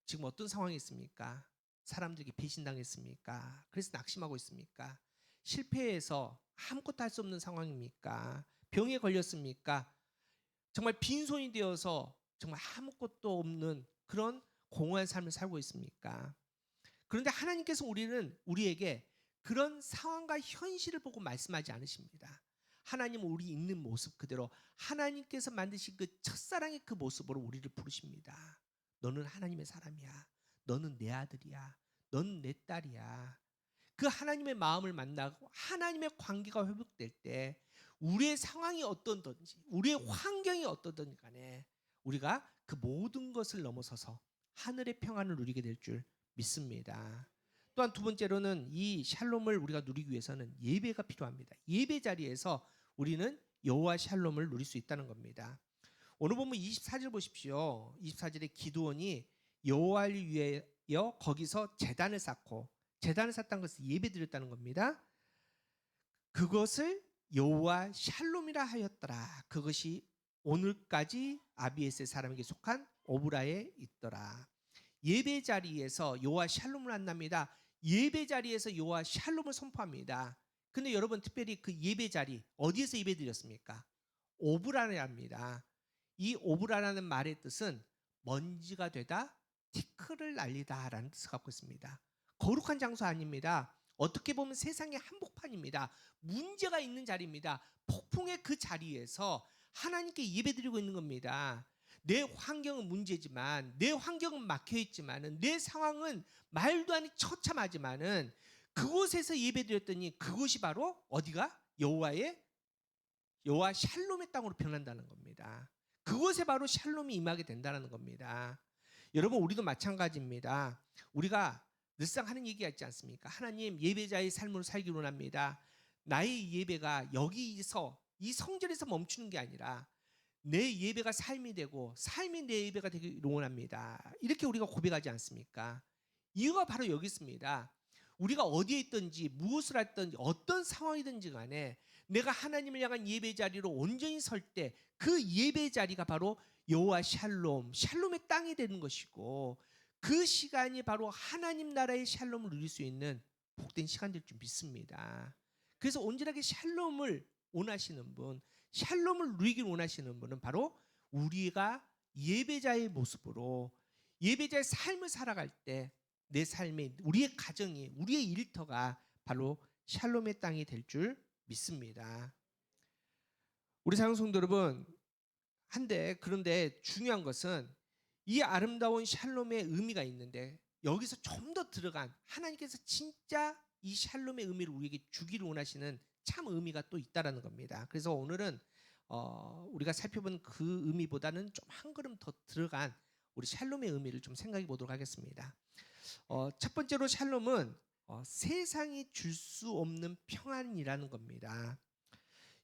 지금 어떤 상황이 있습니까? 사람들에게 배신당했습니까? 그래서 낙심하고 있습니까? 실패해서 아무것도 할 수 없는 상황입니까? 병에 걸렸습니까? 정말 빈손이 되어서 정말 아무것도 없는 그런 공허한 삶을 살고 있습니까? 그런데 하나님께서 우리에게 그런 상황과 현실을 보고 말씀하지 않으십니다. 하나님은 우리 있는 모습 그대로 하나님께서 만드신 그 첫사랑의 그 모습으로 우리를 부르십니다. 너는 하나님의 사람이야. 너는 내 아들이야. 너는 내 딸이야. 그 하나님의 마음을 만나고 하나님의 관계가 회복될 때 우리의 상황이 어떤든지 우리의 환경이 어떤든지 간에 우리가 그 모든 것을 넘어서서 하늘의 평안을 누리게 될 줄 믿습니다. 또한 두 번째로는 이 샬롬을 우리가 누리기 위해서는 예배가 필요합니다. 예배 자리에서 우리는 여호와 샬롬을 누릴 수 있다는 겁니다. 오늘 보면 24절 보십시오. 24절에 기드온이 여호와를 위하여 거기서 제단을 쌓고, 제단을 쌓다는 것은 예배 드렸다는 겁니다. 그것을 여호와 샬롬이라 하였더라. 그것이 오늘까지 아비에스의 사람에게 속한 오브라에 있더라. 예배 자리에서 여호와 샬롬을 만납니다. 예배 자리에서 여호와 샬롬을 선포합니다. 근데 여러분 특별히 그 예배 자리 어디에서 예배 드렸습니까? 오브라에 합니다. 이 오브라라는 말의 뜻은 먼지가 되다 티끌을 날리다라는 뜻을 갖고 있습니다. 거룩한 장소 아닙니다. 어떻게 보면 세상의 한복판입니다. 문제가 있는 자리입니다. 폭풍의 그 자리에서 하나님께 예배드리고 있는 겁니다. 내 환경은 문제지만, 내 환경은 막혀있지만은, 내 상황은 말도 안 처참하지만은 그곳에서 예배드렸더니 그곳이 바로 어디가? 여호와 샬롬의 땅으로 변한다는 겁니다. 그곳에 바로 샬롬이 임하게 된다는 겁니다. 여러분 우리도 마찬가지입니다. 우리가 늘상 하는 얘기가 있지 않습니까? 하나님 예배자의 삶으로 살기를 원합니다. 나의 예배가 여기서 이 성전에서 멈추는 게 아니라 내 예배가 삶이 되고 삶이 내 예배가 되기를 원합니다. 이렇게 우리가 고백하지 않습니까? 이유가 바로 여기 있습니다. 우리가 어디에 있든지 무엇을 했든지 어떤 상황이든지 간에 내가 하나님을 향한 예배 자리로 온전히 설 때 그 예배 자리가 바로 여호와 샬롬의 땅이 되는 것이고 그 시간이 바로 하나님 나라의 샬롬을 누릴 수 있는 복된 시간일 줄 믿습니다. 그래서 온전하게 샬롬을 원하시는 분, 샬롬을 누리길 원하시는 분은 바로 우리가 예배자의 모습으로 예배자의 삶을 살아갈 때 내 삶에 우리의 가정이 우리의 일터가 바로 샬롬의 땅이 될 줄 믿습니다. 우리 사랑하는 성도 여러분, 그런데 중요한 것은 이 아름다운 샬롬의 의미가 있는데 여기서 좀 더 들어간 하나님께서 진짜 이 샬롬의 의미를 우리에게 주기를 원하시는 참 의미가 또 있다라는 겁니다. 그래서 오늘은 우리가 살펴본 그 의미보다는 좀 한 걸음 더 들어간 우리 샬롬의 의미를 좀 생각해 보도록 하겠습니다. 첫 번째로 샬롬은 세상이 줄 수 없는 평안이라는 겁니다.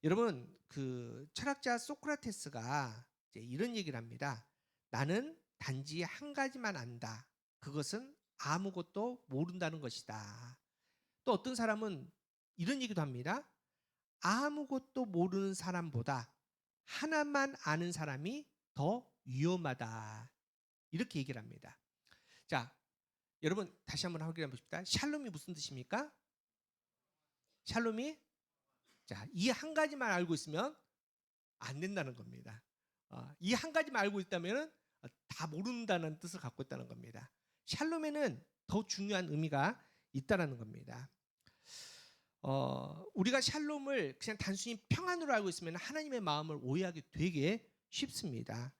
여러분 그 철학자 소크라테스가 이제 이런 얘기를 합니다. 나는 단지 한 가지만 안다. 그것은 아무것도 모른다는 것이다. 또 어떤 사람은 이런 얘기도 합니다. 아무것도 모르는 사람보다 하나만 아는 사람이 더 위험하다. 이렇게 얘기를 합니다. 자, 여러분 다시 한번 확인해 보십시다. 샬롬이 무슨 뜻입니까? 샬롬이 이 한 가지만 알고 있으면 안 된다는 겁니다. 이 한 가지만 알고 있다면 다 모른다는 뜻을 갖고 있다는 겁니다. 샬롬에는 더 중요한 의미가 있다는 겁니다. 우리가 샬롬을 그냥 단순히 평안으로 알고 있으면 하나님의 마음을 오해하기 되게 쉽습니다.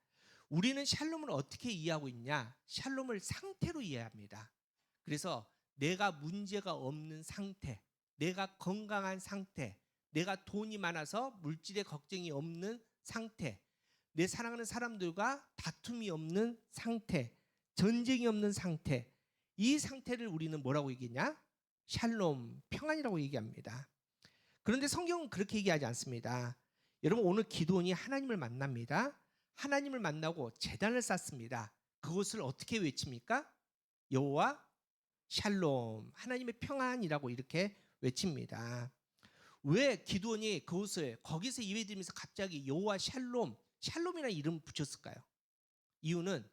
우리는 샬롬을 어떻게 이해하고 있냐? 샬롬을 상태로 이해합니다. 그래서 내가 문제가 없는 상태, 내가 건강한 상태, 내가 돈이 많아서 물질의 걱정이 없는 상태, 내 사랑하는 사람들과 다툼이 없는 상태, 전쟁이 없는 상태, 이 상태를 우리는 뭐라고 얘기하냐? 샬롬, 평안이라고 얘기합니다. 그런데 성경은 그렇게 얘기하지 않습니다. 여러분 오늘 기도원이 하나님을 만납니다. 하나님을 만나고 제단을 쌓습니다. 그것을 어떻게 외칩니까? 여호와 샬롬, 하나님의 평안이라고 이렇게 외칩니다. 왜 기도원이 그것을 거기서 예배드리면서 갑자기 여호와 샬롬이라는 이름을 붙였을까요? 이유는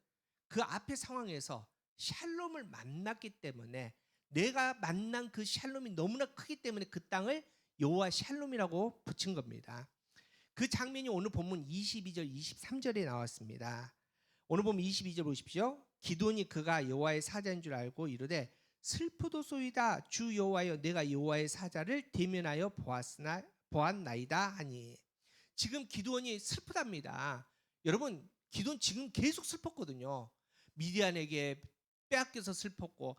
그 앞의 상황에서 샬롬을 만났기 때문에 내가 만난 그 샬롬이 너무나 크기 때문에 그 땅을 여호와 샬롬이라고 붙인 겁니다. 그 장면이 오늘 본문 22절 23절에 나왔습니다. 오늘 본문 22절 보십시오. 기도니 그가 여호와의 사자인 줄 알고 이르되 슬프도소이다 주 여호와여 내가 여호와의 사자를 대면하여 보았나이다 하니. 지금 기도원이 슬프답니다. 여러분 기도원 지금 계속 슬펐거든요. 미디안에게 빼앗겨서 슬펐고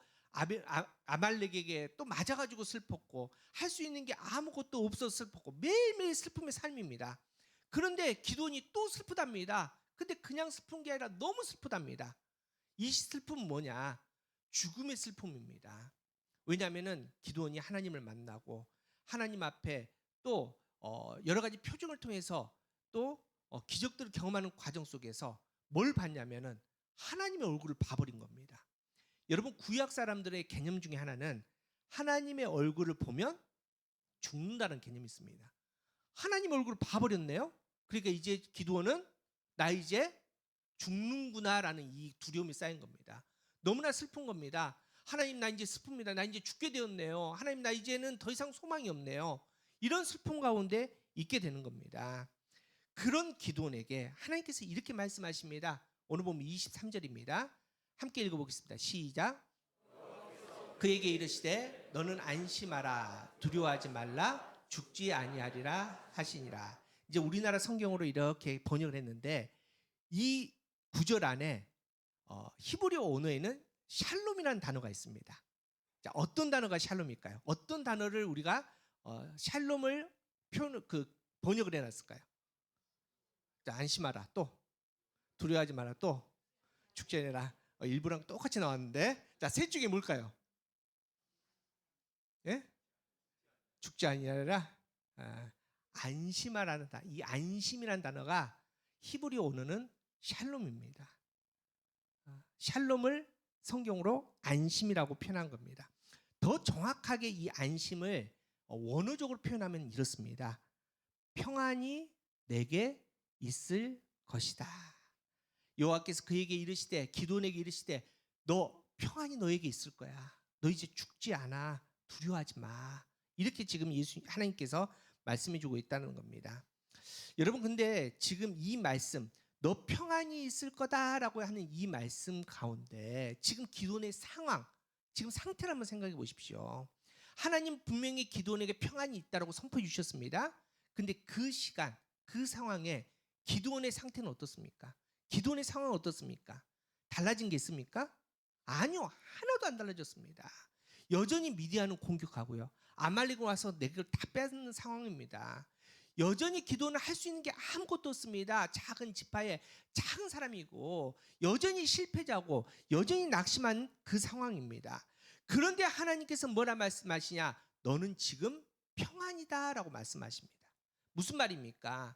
아말렉에게 또 맞아가지고 슬펐고 할 수 있는 게 아무것도 없어서 슬펐고 매일매일 슬픔의 삶입니다. 그런데 기도원이 또 슬프답니다. 근데 그냥 슬픈 게 아니라 너무 슬프답니다. 이 슬픔은 뭐냐? 죽음의 슬픔입니다. 왜냐하면 기도원이 하나님을 만나고 하나님 앞에 또 여러 가지 표징을 통해서 또 기적들을 경험하는 과정 속에서 뭘 봤냐면은 하나님의 얼굴을 봐버린 겁니다. 여러분 구약 사람들의 개념 중에 하나는 하나님의 얼굴을 보면 죽는다는 개념이 있습니다. 하나님 얼굴을 봐버렸네요. 그러니까 이제 기도원은 나 이제 죽는구나라는 이 두려움이 쌓인 겁니다. 너무나 슬픈 겁니다. 하나님, 나 이제 슬픕니다. 나 이제 죽게 되었네요. 하나님, 나 이제는 더 이상 소망이 없네요. 이런 슬픔 가운데 있게 되는 겁니다. 그런 기도원에게 하나님께서 이렇게 말씀하십니다. 오늘 보면 23절입니다. 함께 읽어보겠습니다. 시작. 그에게 이르시되 너는 안심하라, 두려워하지 말라, 죽지 아니하리라 하시니라. 이제 우리나라 성경으로 이렇게 번역을 했는데 이 구절 안에 히브리어 언어에는 샬롬이라는 단어가 있습니다. 자, 어떤 단어가 샬롬일까요? 어떤 단어를 우리가 샬롬을 번역을 해놨을까요? 자, 안심하라, 또 두려워하지 마라, 또 죽지 않으라. 일부랑 똑같이 나왔는데, 자, 셋 중에 뭘까요? 예? 죽지 아니하리라. 안심하라는 단어. 이 안심이라는 단어가 히브리어 언어는 샬롬입니다. 샬롬을 성경으로 안심이라고 표현한 겁니다. 더 정확하게 이 안심을 원어적으로 표현하면 이렇습니다. 평안이 내게 있을 것이다. 여호와께서 그에게 이르시되, 기도원에게 이르시되, 너 평안이 너에게 있을 거야. 너 이제 죽지 않아. 두려워하지 마. 이렇게 지금 하나님께서 말씀해주고 있다는 겁니다. 여러분, 근데 지금 이 말씀, 너 평안이 있을 거다라고 하는 이 말씀 가운데 지금 기도원의 상황, 지금 상태를 한번 생각해 보십시오. 하나님 분명히 기도원에게 평안이 있다라고 선포해 주셨습니다. 근데 그 시간, 그 상황에 기도원의 상태는 어떻습니까? 기도원의 상황은 어떻습니까? 달라진 게 있습니까? 아니요, 하나도 안 달라졌습니다. 여전히 미디안은 공격하고요, 아말렉은 와서 내 걸 다 뺏는 상황입니다. 여전히 기도는 할 수 있는 게 아무것도 없습니다. 작은 지파의 작은 사람이고 여전히 실패자고 여전히 낙심한 그 상황입니다. 그런데 하나님께서 뭐라 말씀하시냐? 너는 지금 평안이다 라고 말씀하십니다. 무슨 말입니까?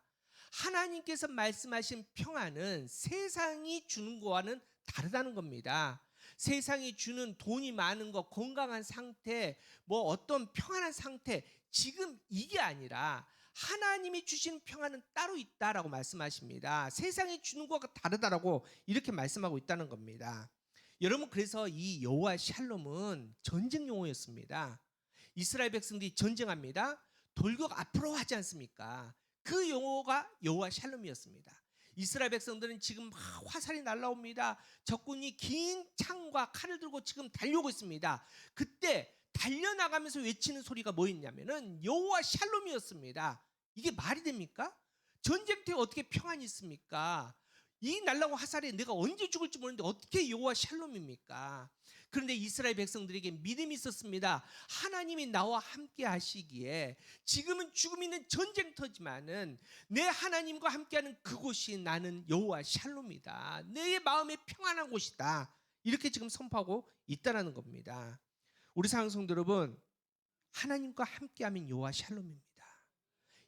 하나님께서 말씀하신 평안은 세상이 주는 거와는 다르다는 겁니다. 세상이 주는 돈이 많은 것, 건강한 상태, 뭐 어떤 평안한 상태, 지금 이게 아니라 하나님이 주시는 평안은 따로 있다라고 말씀하십니다. 세상이 주는 것과 다르다라고 이렇게 말씀하고 있다는 겁니다. 여러분, 그래서 이 여호와 샬롬은 전쟁 용어였습니다. 이스라엘 백성들이 전쟁합니다. 돌격 앞으로 하지 않습니까? 그 용어가 여호와 샬롬이었습니다. 이스라엘 백성들은 지금 막 화살이 날라옵니다. 적군이 긴 창과 칼을 들고 지금 달려오고 있습니다. 그때 달려나가면서 외치는 소리가 뭐였냐면은 여호와 샬롬이었습니다. 이게 말이 됩니까? 전쟁터에 어떻게 평안이 있습니까? 이 날라온 화살에 내가 언제 죽을지 모르는데 어떻게 여호와 샬롬입니까? 그런데 이스라엘 백성들에게 믿음이 있었습니다. 하나님이 나와 함께 하시기에 지금은 죽음 있는 전쟁터지만은 내 하나님과 함께하는 그곳이 나는 여호와 샬롬이다. 내 마음에 평안한 곳이다. 이렇게 지금 선포하고 있다는 겁니다. 우리 사랑하는 성도 여러분, 하나님과 함께하면 여호와 샬롬입니다.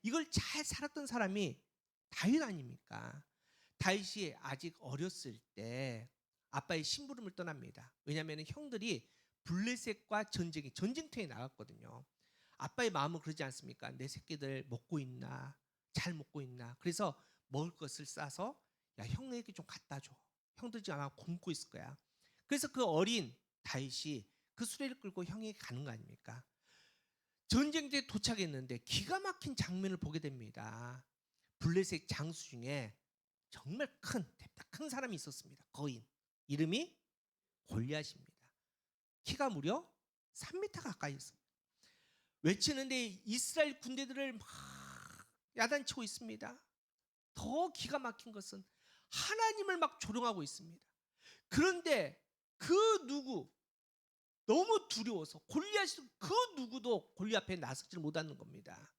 이걸 잘 살았던 사람이 다윗 아닙니까? 다윗이 아직 어렸을 때 아빠의 심부름을 떠납니다. 왜냐하면 형들이 블레셋과 전쟁터에 나갔거든요. 아빠의 마음은 그러지 않습니까? 내 새끼들 먹고 있나? 잘 먹고 있나? 그래서 먹을 것을 싸서 야, 형에게 좀 갖다 줘. 형들 지금 아마 굶고 있을 거야. 그래서 그 어린 다윗이 그 수레를 끌고 형에게 가는 거 아닙니까? 전쟁터에 도착했는데 기가 막힌 장면을 보게 됩니다. 블레셋 장수 중에 정말 큰 사람이 있었습니다. 거인. 이름이 골리앗입니다. 키가 무려 3m 가까이 있습니다. 외치는데 이스라엘 군대들을 막 야단치고 있습니다. 더 기가 막힌 것은 하나님을 막 조롱하고 있습니다. 그런데 그 누구 너무 두려워서 골리앗이 그 누구도 골리앗 앞에 나서질 못하는 겁니다.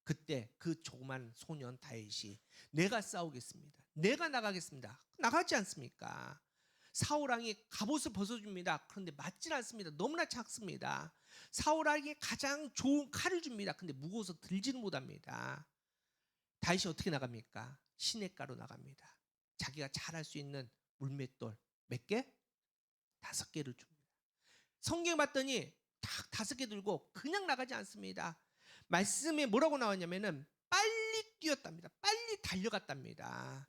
그때 그 조그만 소년 다윗이 내가 싸우겠습니다. 내가 나가겠습니다. 나가지 않습니까? 사울왕이 갑옷을 벗어줍니다. 그런데 맞질 않습니다. 너무나 작습니다. 사울왕이 가장 좋은 칼을 줍니다. 근데 무거워서 들지는 못합니다. 다윗이 어떻게 나갑니까? 시냇가로 나갑니다. 자기가 잘할 수 있는 물맷돌 몇 개? 5개를 줍니다. 성경 봤더니 딱 5개 들고 그냥 나가지 않습니다. 말씀에 뭐라고 나왔냐면은 빨리 뛰었답니다. 빨리 달려갔답니다.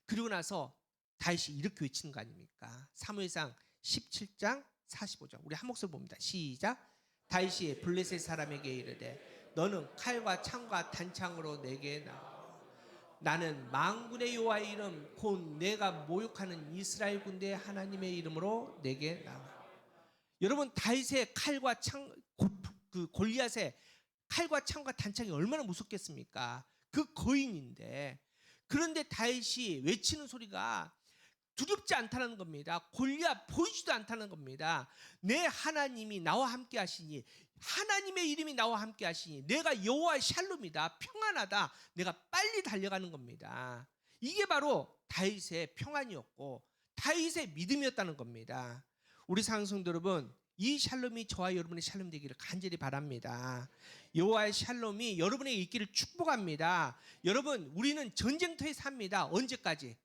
그리고 나서 다윗이 이렇게 외치는 거 아닙니까? 사무엘상 17장 45절. 우리 한 목소리 봅니다. 시작. 다윗이 블레셋 사람에게 이르되 너는 칼과 창과 단창으로 내게 나와. 나는 만군의 여호와의 이름 곧 내가 모욕하는 이스라엘 군대의 하나님의 이름으로 내게 나와. 여러분, 다윗의 칼과 창, 그 골리앗의 칼과 창과 단창이 얼마나 무섭겠습니까? 그 거인인데. 그런데 다윗이 외치는 소리가 두렵지 않다는 겁니다. 골리앗 보이지도 않다는 겁니다. 내 하나님이 나와 함께 하시니, 하나님의 이름이 나와 함께 하시니 내가 여호와의 샬롬이다, 평안하다, 내가 빨리 달려가는 겁니다. 이게 바로 다윗의 평안이었고 다윗의 믿음이었다는 겁니다. 우리 사랑하는 성도 여러분, 이 샬롬이 저와 여러분의 샬롬 되기를 간절히 바랍니다. 여호와의 샬롬이 여러분에게 있기를 축복합니다. 여러분, 우리는 전쟁터에 삽니다. 언제까지?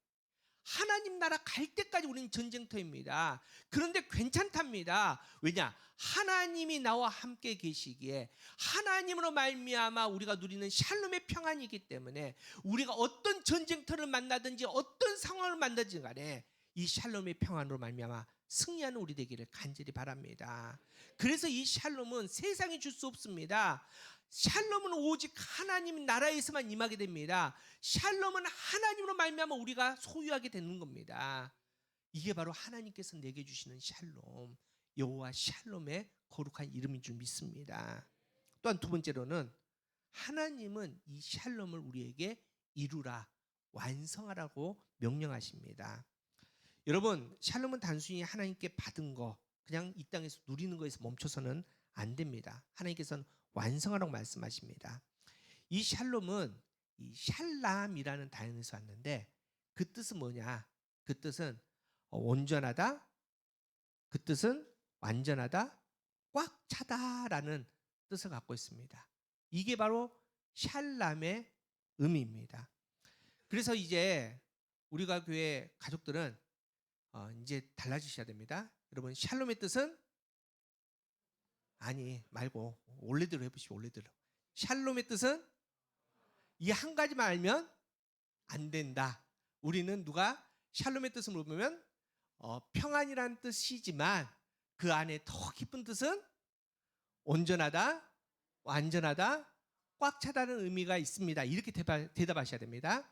하나님 나라 갈 때까지 우리는 전쟁터입니다. 그런데 괜찮답니다. 왜냐? 하나님이 나와 함께 계시기에 하나님으로 말미암아 우리가 누리는 샬롬의 평안이기 때문에 우리가 어떤 전쟁터를 만나든지 어떤 상황을 만나든지 간에 이 샬롬의 평안으로 말미암아 승리하는 우리 되기를 간절히 바랍니다. 그래서 이 샬롬은 세상이 줄 수 없습니다. 샬롬은 오직 하나님 나라에서만 임하게 됩니다. 샬롬은 하나님으로 말미암아 우리가 소유하게 되는 겁니다. 이게 바로 하나님께서 내게 주시는 샬롬, 여호와 샬롬의 거룩한 이름인 줄 믿습니다. 또한 두 번째로는 하나님은 이 샬롬을 우리에게 이루라, 완성하라고 명령하십니다. 여러분, 샬롬은 단순히 하나님께 받은 거, 그냥 이 땅에서 누리는 거에서 멈춰서는 안 됩니다. 하나님께서는 완성하라고 말씀하십니다. 이 샬롬은 이 샬람이라는 단어에서 왔는데 그 뜻은 뭐냐? 그 뜻은 온전하다, 그 뜻은 완전하다, 꽉 차다라는 뜻을 갖고 있습니다. 이게 바로 샬람의 의미입니다. 그래서 이제 우리가 교회 가족들은 이제 달라지셔야 됩니다. 여러분, 샬롬의 뜻은 아니 말고 원래대로 해보시오. 원래대로. 샬롬의 뜻은 이 한 가지만 알면 안 된다. 우리는 누가 샬롬의 뜻을 물으면 평안이라는 뜻이지만 그 안에 더 깊은 뜻은 온전하다, 완전하다, 꽉 차다는 의미가 있습니다. 이렇게 대답하셔야 됩니다.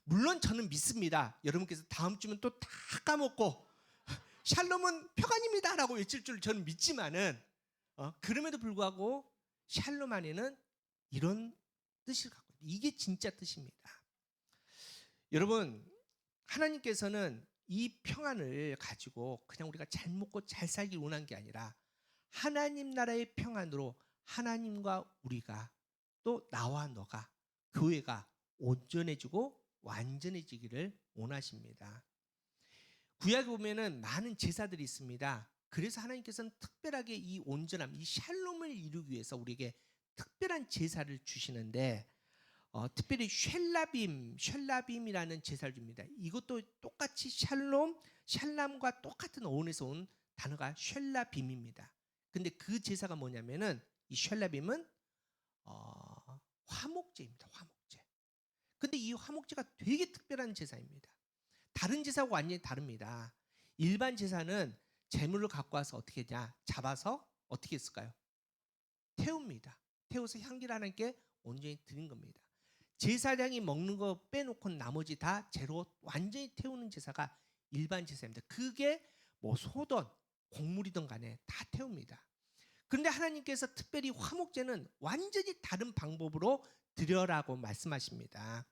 물론 저는 믿습니다. 여러분께서 다음 주면 또 다 까먹고 샬롬은 평안입니다 라고 외칠 줄 저는 믿지만은 그럼에도 불구하고 샬롬 안에는 이런 뜻을 갖고 있다. 이게 진짜 뜻입니다. 여러분, 하나님께서는 이 평안을 가지고 그냥 우리가 잘 먹고 잘 살기 원한 게 아니라 하나님 나라의 평안으로 하나님과 우리가 또 나와 너가 교회가 온전해지고 완전해지기를 원하십니다. 구약에 보면은 많은 제사들이 있습니다. 그래서 하나님께서는 특별하게 이 온전함, 이 샬롬을 이루기 위해서 우리에게 특별한 제사를 주시는데 특별히 쉘라빔이라는 제사를 줍니다. 이것도 똑같이 샬람과 똑같은 어원에서 온 단어가 쉘라빔입니다. 근데 그 제사가 뭐냐면은 이 쉘라빔은 화목제입니다. 화목제. 근데 이 화목제가 되게 특별한 제사입니다. 다른 제사하고 완전히 다릅니다. 일반 제사는 제물을 갖고 와서 어떻게 하냐? 잡아서 어떻게 했을까요? 태웁니다. 태워서 향기를 하나님께 온전히 드린 겁니다. 제사장이 먹는 거 빼놓고 나머지 다 제로 완전히 태우는 제사가 일반 제사입니다. 그게 뭐 소든 곡물이든 간에 다 태웁니다. 그런데 하나님께서 특별히 화목제는 완전히 다른 방법으로 드려라고 말씀하십니다.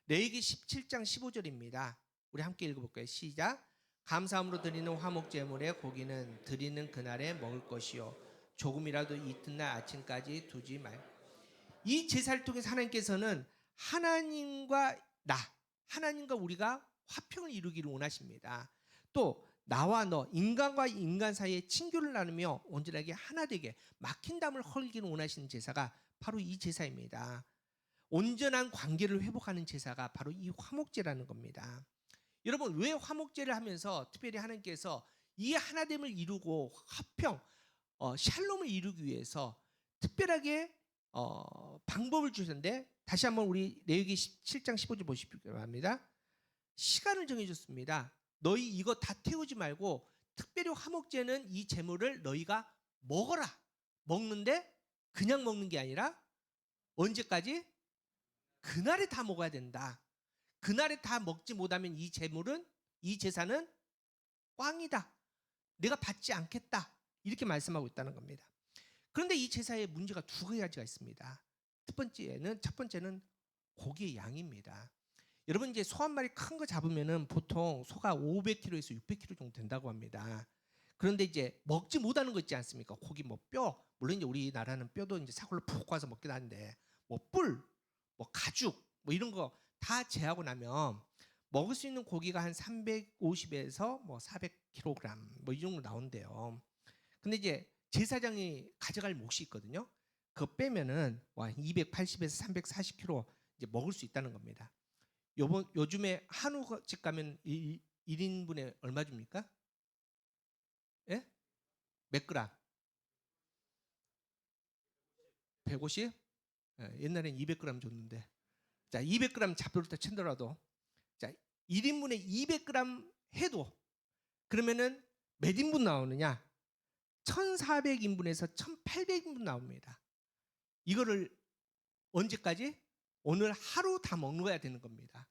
레위기 17장 15절입니다. 우리 함께 읽어볼까요? 시작. 감사함으로 드리는 화목제물의 고기는 드리는 그날에 먹을 것이요 조금이라도 이튿날 아침까지 두지 말고. 이 제사를 통해서 하나님께서는 하나님과 하나님과 우리가 화평을 이루기를 원하십니다. 또 나와 너, 인간과 인간 사이에 친교를 나누며 온전하게 하나 되게 막힌 담을 헐기를 원하시는 제사가 바로 이 제사입니다. 온전한 관계를 회복하는 제사가 바로 이 화목제라는 겁니다. 여러분, 왜 화목제를 하면서 특별히 하나님께서 이 하나됨을 이루고 화평, 샬롬을 이루기 위해서 특별하게 방법을 주셨는데 다시 한번 우리 레위기 17장 15절 보시기 바랍니다. 시간을 정해줬습니다. 너희 이거 다 태우지 말고 특별히 화목제는 이 제물을 너희가 먹어라. 먹는데 그냥 먹는 게 아니라 언제까지? 그날에 다 먹어야 된다. 그날에 다 먹지 못하면 이 제물은, 이 제사는 꽝이다. 내가 받지 않겠다. 이렇게 말씀하고 있다는 겁니다. 그런데 이 제사에 문제가 두 가지가 있습니다. 첫 번째는 고기의 양입니다. 여러분 이제 소 한 마리 큰 거 잡으면은 보통 소가 500kg에서 600kg 정도 된다고 합니다. 그런데 이제 먹지 못하는 거 있지 않습니까? 고기 뭐 뼈, 물론 이제 우리나라는 뼈도 이제 사골로 푹 가서 먹긴 하는데 뭐 뿔, 뭐 가죽, 뭐 이런 거 다 제하고 나면 먹을 수 있는 고기가 한 350에서 뭐 400kg 뭐 이 정도 나온대요. 근데 이제 제사장이 가져갈 몫이 있거든요. 그거 빼면은 280에서 340kg 이제 먹을 수 있다는 겁니다. 요즘에 한우집 가면 1인분에 얼마 줍니까? 예? 몇 그램? 150? 예, 옛날엔 200g 줬는데. 자, 200g 잡으로 친더라도 자, 1인분에 200g 해도 그러면은 몇 인분 나오느냐? 1400인분에서 1800인분 나옵니다. 이거를 언제까지? 오늘 하루 다 먹어야 되는 겁니다.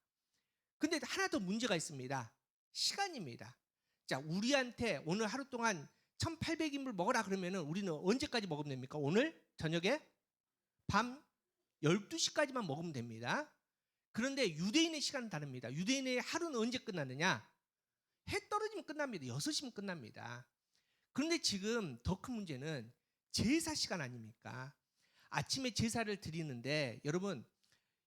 근데 하나 더 문제가 있습니다. 시간입니다. 자, 우리한테 오늘 하루 동안 1800인분 먹어라 그러면은 우리는 언제까지 먹으면 됩니까? 오늘 저녁에 밤 12시까지만 먹으면 됩니다. 그런데 유대인의 시간은 다릅니다. 유대인의 하루는 언제 끝나느냐? 해 떨어지면 끝납니다. 6시면 끝납니다. 그런데 지금 더 큰 문제는 제사 시간 아닙니까? 아침에 제사를 드리는데 여러분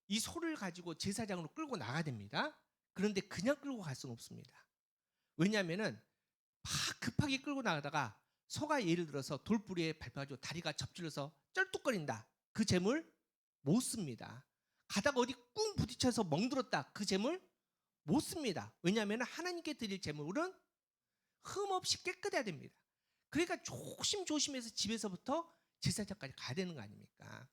이 소를 가지고 제사장으로 끌고 나가야 됩니다. 그런데 그냥 끌고 갈 수는 없습니다. 왜냐하면은 막 급하게 끌고 나가다가 소가 예를 들어서 돌부리에 밟아가지고 다리가 접질러서 쩔뚝거린다. 그 재물 못 씁니다. 가다가 어디 꿍 부딪혀서 멍들었다. 그 재물 못 씁니다. 왜냐하면 하나님께 드릴 재물은 흠없이 깨끗해야 됩니다. 그러니까 조심조심해서 집에서부터 제사장까지 가야 되는 거 아닙니까?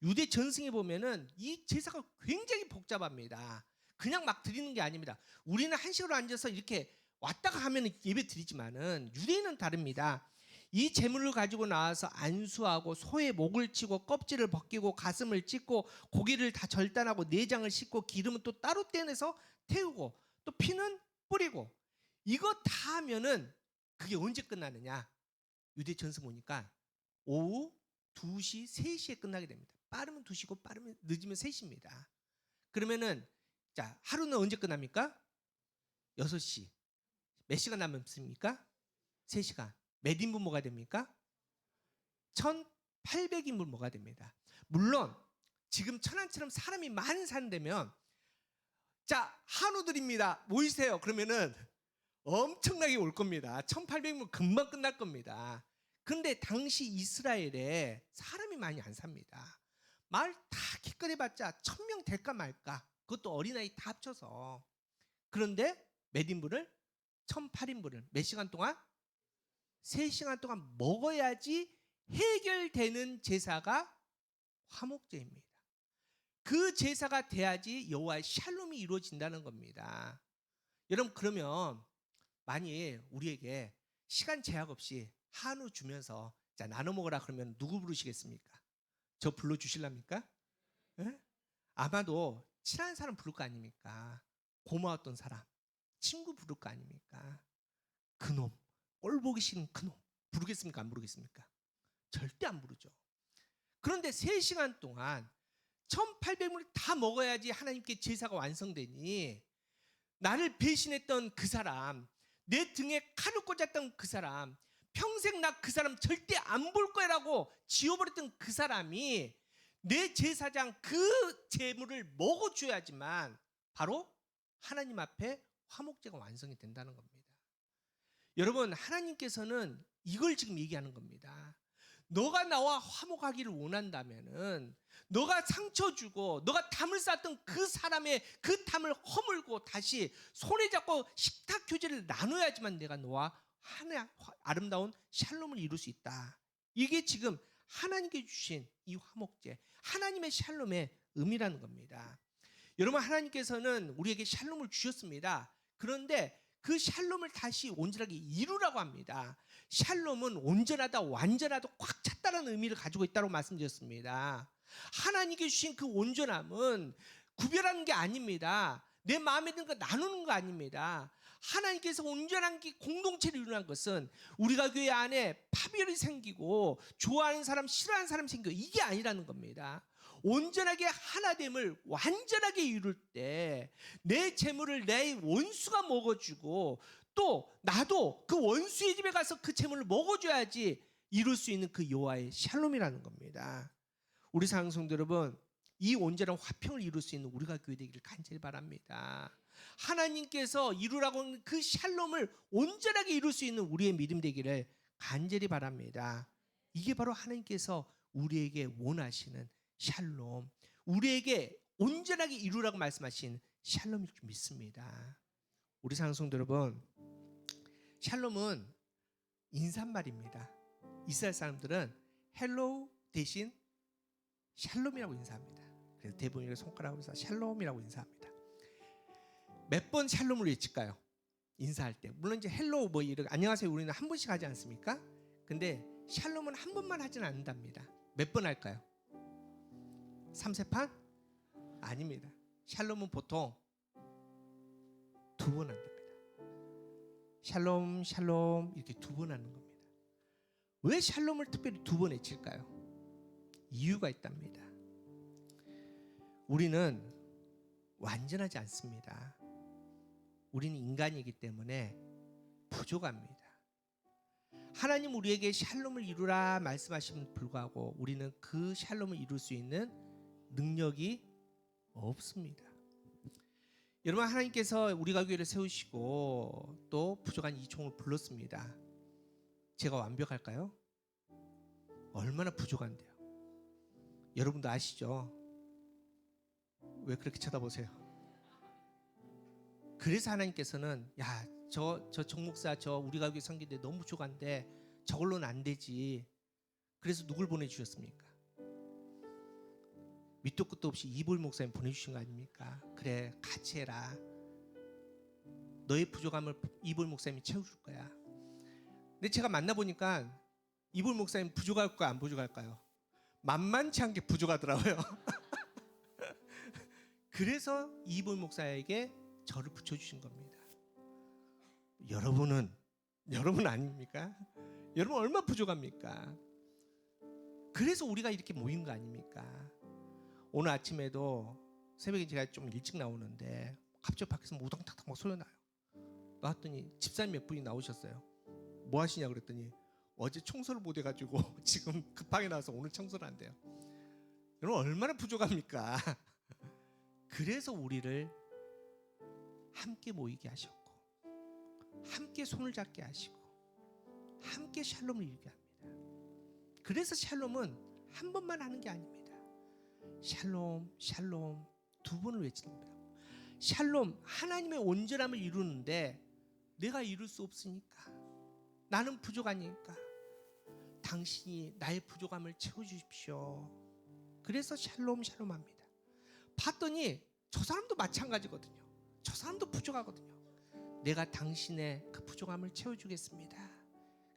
유대 전승에 보면은 이 제사가 굉장히 복잡합니다. 그냥 막 드리는 게 아닙니다. 우리는 한식으로 앉아서 이렇게 왔다가 하면 예배 드리지만은 유대인은 다릅니다. 이 제물을 가지고 나와서 안수하고 소의 목을 치고 껍질을 벗기고 가슴을 찢고 고기를 다 절단하고 내장을 씻고 기름은 또 따로 떼내서 태우고 또 피는 뿌리고 이거 다 하면은 그게 언제 끝나느냐? 유대 전승 보니까 오후 2시, 3시에 끝나게 됩니다. 빠르면 2시고 빠르면 늦으면 3시입니다. 그러면은 자, 하루는 언제 끝납니까? 6시. 몇 시간 남습니까? 3시간. 몇 인분 먹어야 됩니까? 1800인분 먹어야 됩니다. 물론 지금 천안처럼 사람이 많은 산대면 자, 한우 드립니다. 모이세요. 그러면은 엄청나게 올 겁니다. 1800인분 금방 끝날 겁니다. 그런데 당시 이스라엘에 사람이 많이 안 삽니다. 마을 다 기껏해봤자 1000명 될까 말까. 그것도 어린아이 다 합쳐서. 그런데 몇 인분을? 1008인분을 몇 시간 동안? 3시간 동안 먹어야지 해결되는 제사가 화목제입니다. 그 제사가 돼야지 여호와의 샬롬이 이루어진다는 겁니다. 여러분 그러면 만일 우리에게 시간 제약 없이 한우 주면서 자 나눠 먹으라 그러면 누구 부르시겠습니까? 저 불러주실랍니까? 네? 아마도 친한 사람 부를 거 아닙니까? 고마웠던 사람, 친구 부를 거 아닙니까? 그놈, 꼴 보기 싫은 그놈 부르겠습니까? 안 부르겠습니까? 절대 안 부르죠. 그런데 3시간 동안 1800물을 다 먹어야지 하나님께 제사가 완성되니 나를 배신했던 그 사람, 내 등에 칼을 꽂았던 그 사람, 평생 나 그 사람 절대 안 볼 거라고 지워버렸던 그 사람이 내 제사장 그 제물을 먹어줘야지만 바로 하나님 앞에 화목제가 완성이 된다는 겁니다. 여러분 하나님께서는 이걸 지금 얘기하는 겁니다. 너가 나와 화목하기를 원한다면은 너가 상처 주고 너가 담을 쌓았던 그 사람의 그 담을 허물고 다시 손에 잡고 식탁 교제를 나눠야지만 내가 너와 아름다운 샬롬을 이룰 수 있다. 이게 지금 하나님께 주신 이 화목제, 하나님의 샬롬의 의미라는 겁니다. 여러분, 하나님께서는 우리에게 샬롬을 주셨습니다. 그런데 그 샬롬을 다시 온전하게 이루라고 합니다. 샬롬은 온전하다, 완전하다, 꽉 찼다는 의미를 가지고 있다고 말씀드렸습니다. 하나님께 주신 그 온전함은 구별하는 게 아닙니다. 내 마음에 드는 거 나누는 거 아닙니다. 하나님께서 온전한 게 공동체를 이루는 것은 우리가 교회 안에 파별이 생기고 좋아하는 사람, 싫어하는 사람 생기고 이게 아니라는 겁니다. 온전하게 하나됨을 완전하게 이룰 때 내 재물을 내 원수가 먹어주고 또 나도 그 원수의 집에 가서 그 재물을 먹어줘야지 이룰 수 있는 그 여호와의 샬롬이라는 겁니다. 우리 사랑하는 성도 여러분, 이 온전한 화평을 이룰 수 있는 우리가 교회 되기를 간절히 바랍니다. 하나님께서 이루라고 하는 그 샬롬을 온전하게 이룰 수 있는 우리의 믿음 되기를 간절히 바랍니다. 이게 바로 하나님께서 우리에게 원하시는 샬롬, 우리에게 온전하게 이루라고 말씀하신 샬롬일 줄 믿습니다. 우리 사랑하는 성도 여러분, 샬롬은 인사말입니다. 이스라엘 사람들은 헬로우 대신 샬롬이라고 인사합니다. 그래서 대부분 손가락으로 해서 샬롬이라고 인사합니다. 몇 번 샬롬을 외칠까요? 인사할 때. 물론 이제 헬로우 뭐 이렇게 안녕하세요 우리는 한 번씩 하지 않습니까? 근데 샬롬은 한 번만 하지는 않는답니다. 몇 번 할까요? 3세판? 아닙니다. 샬롬은 보통 2번 한답니다. 샬롬 샬롬 이렇게 2번 하는 겁니다. 왜 샬롬을 특별히 2번 외칠까요? 이유가 있답니다. 우리는 완전하지 않습니다. 우리는 인간이기 때문에 부족합니다. 하나님 우리에게 샬롬을 이루라 말씀하시면 불구하고 우리는 그 샬롬을 이룰 수 있는 능력이 없습니다. 여러분, 하나님께서 우리가 교회를 세우시고 또 부족한 이총을 불렀습니다. 제가 완벽할까요? 얼마나 부족한데요. 여러분도 아시죠? 왜 그렇게 쳐다보세요? 그래서 하나님께서는 야, 저 정목사 저 우리가 교회 섬기는데 너무 부족한데 저걸로는 안 되지. 그래서 누굴 보내주셨습니까? 밑도 끝도 없이 이볼 목사님 보내주신 거 아닙니까? 그래, 같이 해라. 너의 부족함을 이볼 목사님이 채워줄 거야. 근데 제가 만나보니까 이볼 목사님 부족할까요? 안 부족할까요? 만만치 않게 부족하더라고요. 그래서 이볼 목사에게 저를 붙여주신 겁니다. 여러분 아닙니까? 여러분 얼마나 부족합니까? 그래서 우리가 이렇게 모인 거 아닙니까? 오늘 아침에도 새벽에 제가 좀 일찍 나오는데 갑자기 밖에서 우당탕탕 막 소리 나요. 나왔더니 집사님 몇 분이 나오셨어요. 뭐 하시냐 그랬더니 어제 청소를 못 해가지고 지금 급하게 나와서 오늘 청소를 한대요. 여러분 얼마나 부족합니까? 그래서 우리를 함께 모이게 하셨고 함께 손을 잡게 하시고 함께 샬롬을 이루게 합니다. 그래서 샬롬은 한 번만 하는 게 아닙니다. 샬롬 샬롬 2번을 외칩니다. 샬롬, 하나님의 온전함을 이루는데 내가 이룰 수 없으니까, 나는 부족하니까 당신이 나의 부족함을 채워주십시오. 그래서 샬롬 샬롬합니다. 봤더니 저 사람도 마찬가지거든요. 저 사람도 부족하거든요. 내가 당신의 그 부족함을 채워주겠습니다.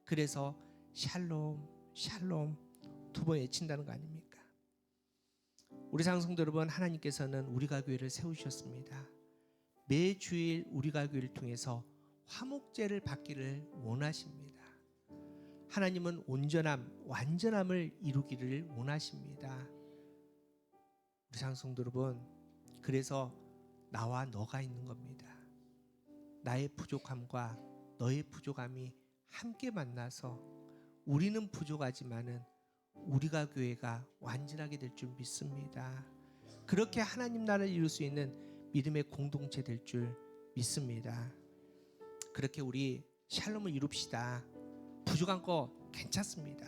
그래서 샬롬 샬롬 2번 외친다는 거 아닙니까? 우리 상성도 여러분, 하나님께서는 우리가 교회를 세우셨습니다. 매 주일 우리가 교회를 통해서 화목제를 받기를 원하십니다. 하나님은 온전함, 완전함을 이루기를 원하십니다. 우리 상성도 여러분, 그래서 나와 너가 있는 겁니다. 나의 부족함과 너의 부족함이 함께 만나서 우리는 부족하지만은 우리가 교회가 완전하게 될 줄 믿습니다. 그렇게 하나님 나라를 이룰 수 있는 믿음의 공동체 될 줄 믿습니다. 그렇게 우리 샬롬을 이룹시다. 부족한 거 괜찮습니다.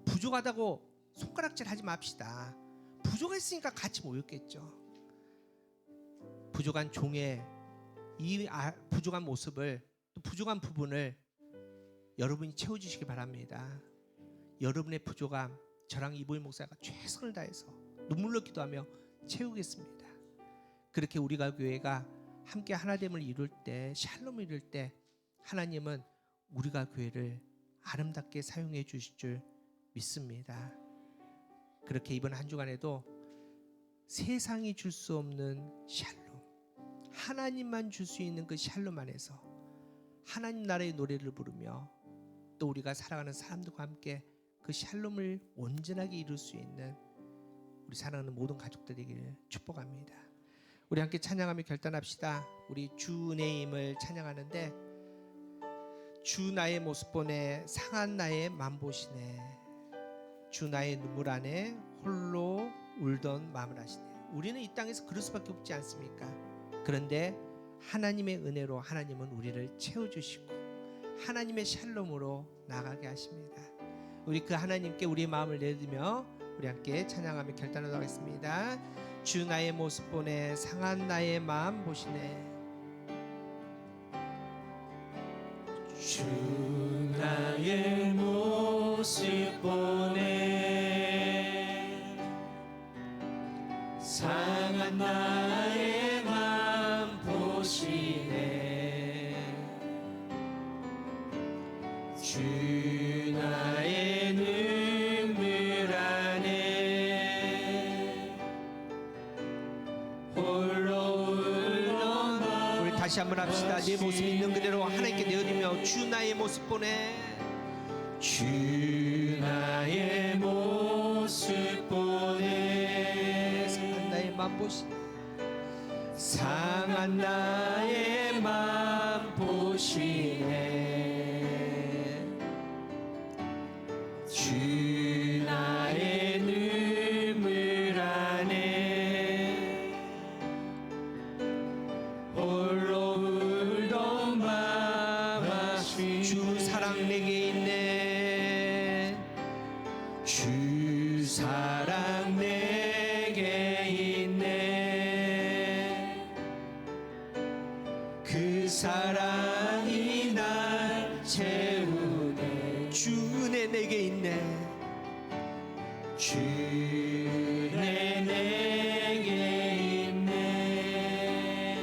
부족하다고 손가락질 하지 맙시다. 부족했으니까 같이 모였겠죠. 부족한 종의 이 부족한 모습을, 또 부족한 부분을 여러분이 채워주시기 바랍니다. 여러분의 부족함, 저랑 이보희 목사가 최선을 다해서 눈물로 기도하며 채우겠습니다. 그렇게 우리가 교회가 함께 하나됨을 이룰 때, 샬롬을 이룰 때 하나님은 우리가 교회를 아름답게 사용해 주실 줄 믿습니다. 그렇게 이번 한 주간에도 세상이 줄 수 없는 샬롬, 하나님만 줄 수 있는 그 샬롬 안에서 하나님 나라의 노래를 부르며 또 우리가 살아가는 사람들과 함께 그 샬롬을 온전하게 이룰 수 있는 우리 사랑하는 모든 가족들에게 축복합니다. 우리 함께 찬양하며 결단합시다. 우리 주네임을 찬양하는데, 주 나의 모습 보네 상한 나의 맘 보시네, 주 나의 눈물 안에 홀로 울던 마음을 아시네. 우리는 이 땅에서 그럴 수밖에 없지 않습니까? 그런데 하나님의 은혜로 하나님은 우리를 채워주시고 하나님의 샬롬으로 나가게 하십니다. 우리 그 하나님께 우리의 마음을 내드며 우리 함께 찬양하며 결단하도록 하겠습니다. 주 나의 모습 보네 상한 나의 마음 보시네,
주 나의 모습 보네 상한 나의 맘 보시네, 주 나의 눈물 안에 홀로 울던 맘.
우리 다시 한번 합시다. 내 모습 있는 그대로 하나님께 내어드리며 주 나의 모습 보네,
주 나의 모습 보네
상한 나의 마음 보시네,
상한 나의 맘 보시네, 주 나의 눈물 안에 홀로 울던 맘 아쉬.
주 사랑 내게 있네,
주 사랑 내게 있네, 그 사랑이 날 채우네,
주 은혜 내게 있네,
주 은혜 내게 있네,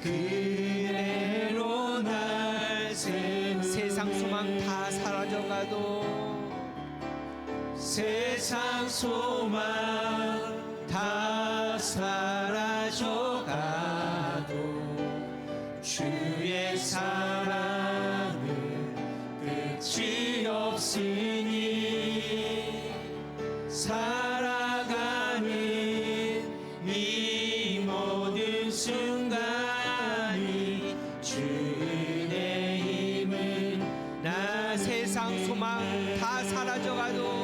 그 은혜로 날 채우네,
세상 소망 다 사라져가도
세상 소망 다 사라져가도 주의 사랑은 끝이 없으니 살아가는 이 모든 순간이 주의 힘은 나
세상 소망 다 사라져가도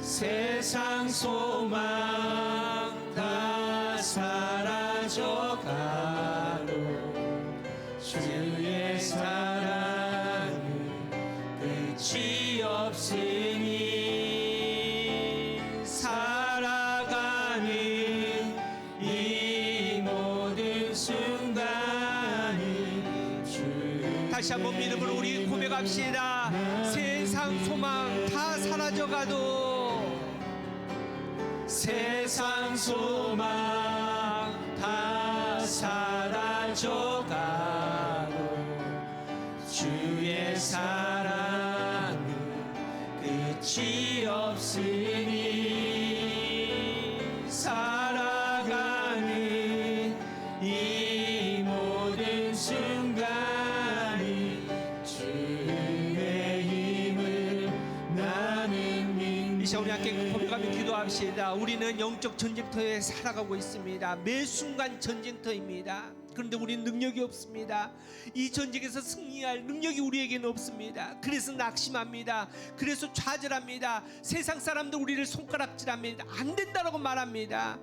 세상 소망 다 사라져가도 주의 사랑은 끝이 없으니 살아가는 이 모든 순간이 주의
다시 한번 믿음으로 우리 고백합시다. 세상 소망 다 사라져가도
세상 소망 다 사라져가도 주의 사랑은 끝이 없으니 살아가는 이 모든 순간이 주의 힘을 나는 믿는.
이 시간 우리 함께 고백하며 기도합시다. 우리는 영적 전쟁터에 살아가고 있습니다. 매 순간 전쟁터입니다. 그런데 우리는 능력이 없습니다. 이 전쟁에서 승리할 능력이 우리에게는 없습니다. 그래서 낙심합니다. 그래서 좌절합니다. 세상 사람들 우리를 손가락질합니다. 안 된다라고 말합니다.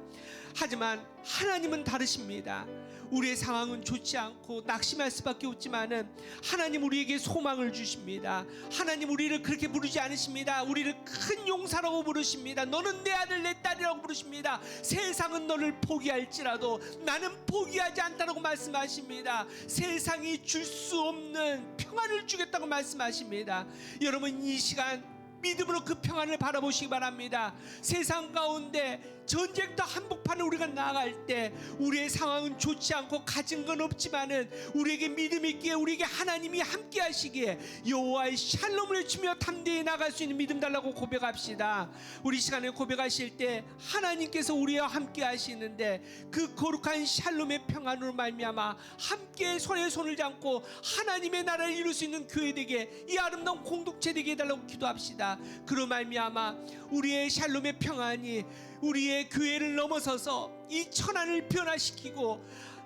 하지만 하나님은 다르십니다. 우리의 상황은 좋지 않고 낙심할 수밖에 없지만은 하나님 우리에게 소망을 주십니다. 하나님 우리를 그렇게 부르지 않으십니다. 우리를 큰 용사라고 부르십니다. 너는 내 아들 내 딸이라고 부르십니다. 세상은 너를 포기할지라도 나는 포기하지 않다라고 말씀하십니다. 세상이 줄 수 없는 평안을 주겠다고 말씀하십니다. 여러분 이 시간 믿음으로 그 평안을 바라보시기 바랍니다. 세상 가운데 전쟁터 한복판을 우리가 나아갈 때 우리의 상황은 좋지 않고 가진 건 없지만은 우리에게 믿음이 있기에 우리에게 하나님이 함께 하시기에 여호와의 샬롬을 주며 담대히 나갈 수 있는 믿음 달라고 고백합시다. 우리 시간에 고백하실 때 하나님께서 우리와 함께 하시는데 그 거룩한 샬롬의 평안으로 말미암아 함께 손에 손을 잡고 하나님의 나라를 이룰 수 있는 교회 되게, 이 아름다운 공동체 되게 해달라고 기도합시다. 그로 말미암아 우리의 샬롬의 평안이 우리의 교회를 넘어서서 이 천안을 변화시키고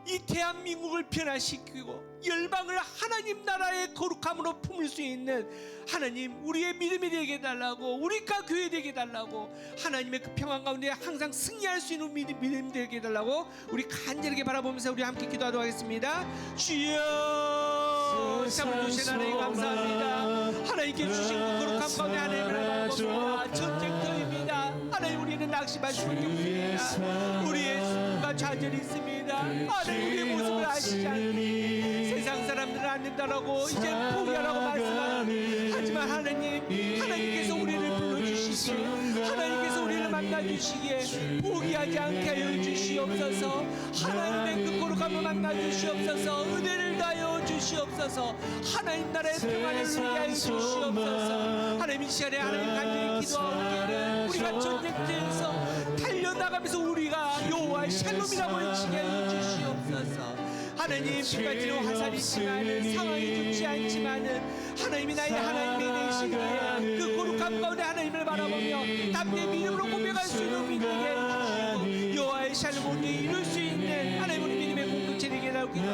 이 대한민국을 변화시키고 열방을 하나님 나라의 거룩함으로 품을 수 있는 하나님, 우리의 믿음이 되게 해달라고, 우리가 교회 되게 해달라고, 하나님의 그 평안 가운데 항상 승리할 수 있는 믿음 되게 해달라고 우리 간절하게 바라보면서 우리 함께 기도하도록 하겠습니다. 주여, 참을 주신 하나님 감사합니다. 하나님께 주신 그 거룩함 가운데 하나님을 바라봅니다. 전쟁터입니다. 하나님, 우리는 낙심할 수밖에 없습니다. 우리의 수가 좌절이 있습니다. 하나님, 우리의 모습을 아시지 않니? 세상 사람들은 안 된다라고 이제 포기하라고 말씀하니, 하지만 하나님께서 우리를 불러주시기에, 하나님께서 우리를 만나주시기에 포기하지 않게 하여 주시옵소서. 하나님의 그 거룩함을 만나주시옵소서. 은혜를 다하여 주시옵소서. 하나님 나라의 평안을 누리게 하여 주시옵소서. 하나님, 이 시간에 하나님 간절히 기도하오기를 우리가 전쟁터에서 달려나가면서 우리가 여호와의 샬롬이라고 외치게 하여 주시옵소서. 하나님, 비까지는 화살이 있지만 상황이 좋지 않지만은 하나님이 나의 하나님이 되시기에 그 거룩함 가운데 하나님을 바라보며 담대히 믿음으로 고백할 수 있는 믿음이 되시고 여호와의 샬롬을 이룰 수 있는 하나님, 우리 믿음의 공동체 되게 나오기를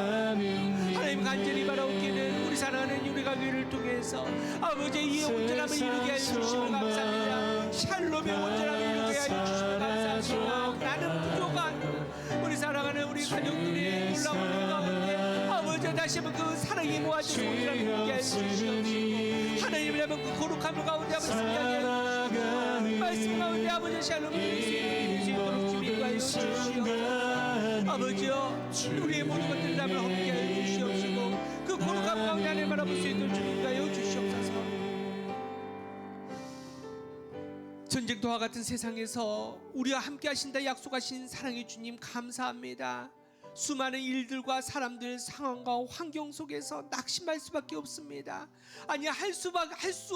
하나님 간절히 바라옵기는 우리 사랑하는 우리가 교회를 통해서 아버지의 이의 온전함을 이루게 하여 주심을 감사합니다. 샬롬의 온전함을 이루게 하여 주심을 감사합니다. 나는 부족한 우리 사랑하는 우리 가족들이 놀라운 은혜 가운데 아버지 다시 한번 그 사랑이 모아진 온전함을 이루게 하여 주시옵시고, 하나님을 한번 그 거룩함을 가운데 한번 승리하게 하여 주시옵시고, 말씀 가운데 아버지 샬롬을 이룰 수 있도록 주님과 하여 주시옵소서. 아버지여, 우리의 모든 것들을 한번 함께 하여 주시옵시고 그 거룩함 가운데 하나님 바라볼 수 있도록 주님과 하여 주시옵소서. 전쟁터와 같은 세상에서 우리와 함께 하신다 약속하신 사랑의 주님 감사합니다. 수많은 일들과 사람들, 상황과 환경 속에서 낙심할 수밖에 없습니다. 아니, 할 수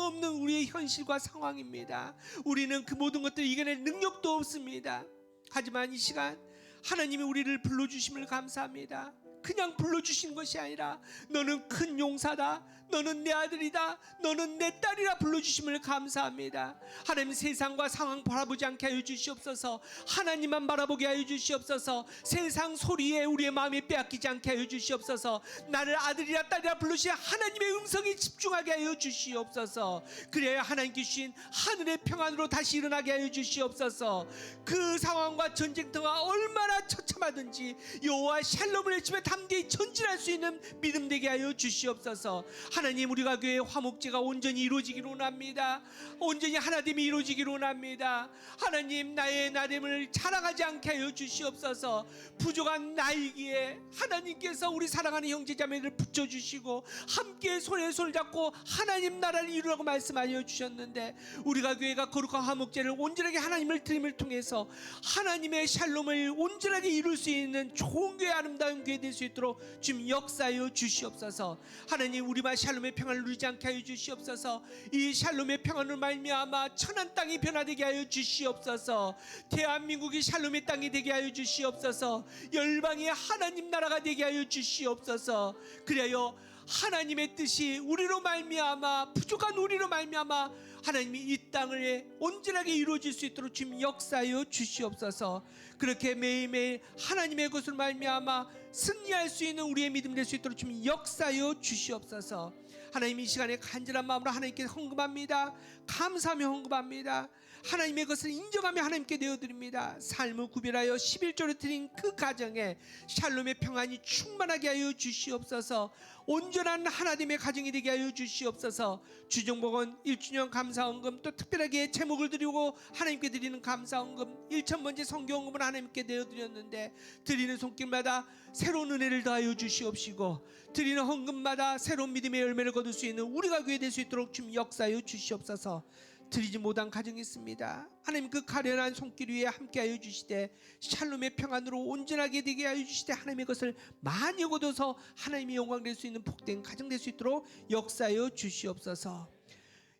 없는 우리의 현실과 상황입니다. 우리는 그 모든 것들을 이겨낼 능력도 없습니다. 하지만 이 시간 하나님이 우리를 불러주심을 감사합니다. 그냥 불러주신 것이 아니라 너는 큰 용사다, 너는 내 아들이다, 너는 내 딸이라 불러주심을 감사합니다. 하나님, 세상과 상황 바라보지 않게 하여 주시옵소서. 하나님만 바라보게 하여 주시옵소서. 세상 소리에 우리의 마음이 빼앗기지 않게 하여 주시옵소서. 나를 아들이라 딸이라 부르신 하나님의 음성에 집중하게 하여 주시옵소서. 그래야 하나님께 주신 하늘의 평안으로 다시 일어나게 하여 주시옵소서. 그 상황과 전쟁터가 얼마나 처참하든지 여호와 샬롬을 외치며 담대히 전진할 수 있는 믿음 되게 하여 주시옵소서. 하나님, 우리가 교회의 화목제가 온전히 이루어지기를 원합니다. 온전히 하나됨이 이루어지기를 원합니다. 하나님, 나의 나됨을 자랑하지 않게 하여 주시옵소서. 부족한 나이기에 하나님께서 우리 사랑하는 형제자매를 붙여주시고 함께 손에 손을 잡고 하나님 나라를 이루라고 말씀하여 주셨는데, 우리가 교회가 거룩한 화목제를 온전하게 하나님을 드림을 통해서 하나님의 샬롬을 온전하게 이룰 수 있는 좋은 교회, 아름다운 교회 될 수 있도록 주님 역사하여 주시옵소서. 하나님, 우리만 샬롬의 평안을 누리지 않게 하여 주시옵소서. 이 샬롬의 평안으로 말미암아 천한 땅이 변화되게 하여 주시옵소서. 대한민국이 샬롬의 땅이 되게 하여 주시옵소서. 열방이 하나님 나라가 되게 하여 주시옵소서. 그래요 하나님의 뜻이 우리로 말미암아, 부족한 우리로 말미암아 하나님이 이 땅을 온전하게 이루어질 수 있도록 주님 역사하여 주시옵소서. 그렇게 매일매일 하나님의 것으로 말미암아 승리할 수 있는 우리의 믿음 될 수 있도록 주님 역사하여 주시옵소서. 하나님, 이 시간에 간절한 마음으로 하나님께 헌금합니다. 감사하며 헌금합니다. 하나님의 것을 인정하며 하나님께 내어드립니다. 삶을 구별하여 11조를 드린 그 가정에 샬롬의 평안이 충만하게 하여 주시옵소서. 온전한 하나님의 가정이 되게 하여 주시옵소서. 주정복은 1주년 감사헌금, 또 특별하게 제목을 드리고 하나님께 드리는 감사헌금 1,000번째 성경헌금을 하나님께 내어드렸는데, 드리는 손길마다 새로운 은혜를 더하여 주시옵시고 드리는 헌금마다 새로운 믿음의 열매를 거둘 수 있는 우리가 교회 될 수 있도록 주님 역사하여 주시옵소서. 드리지 못한 가정이 있습니다. 하나님 그 가련한 손길 위에 함께하여 주시되 샬롬의 평안으로 온전하게 되게 하여 주시되 하나님의 것을 많이 얻어서 하나님의 영광 될 수 있는 복된 가정 될 수 있도록 역사하여 주시옵소서.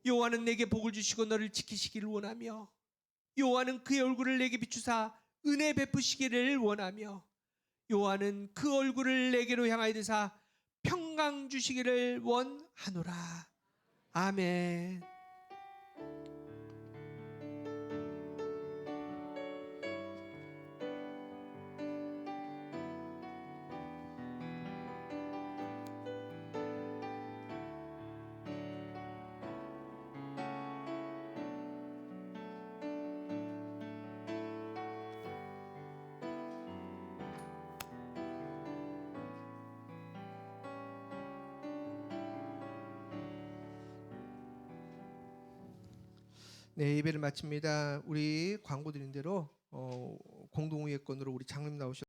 여호와는 내게 복을 주시고 너를 지키시기를 원하며 여호와는 그의 얼굴을 내게 비추사 은혜 베푸시기를 원하며 여호와는 그 얼굴을 내게로 향하여 드사 평강 주시기를 원하노라. 아멘. 네, 예배를 마칩니다. 우리 광고 드린 대로 공동의회권으로 우리 장로님 나오셔.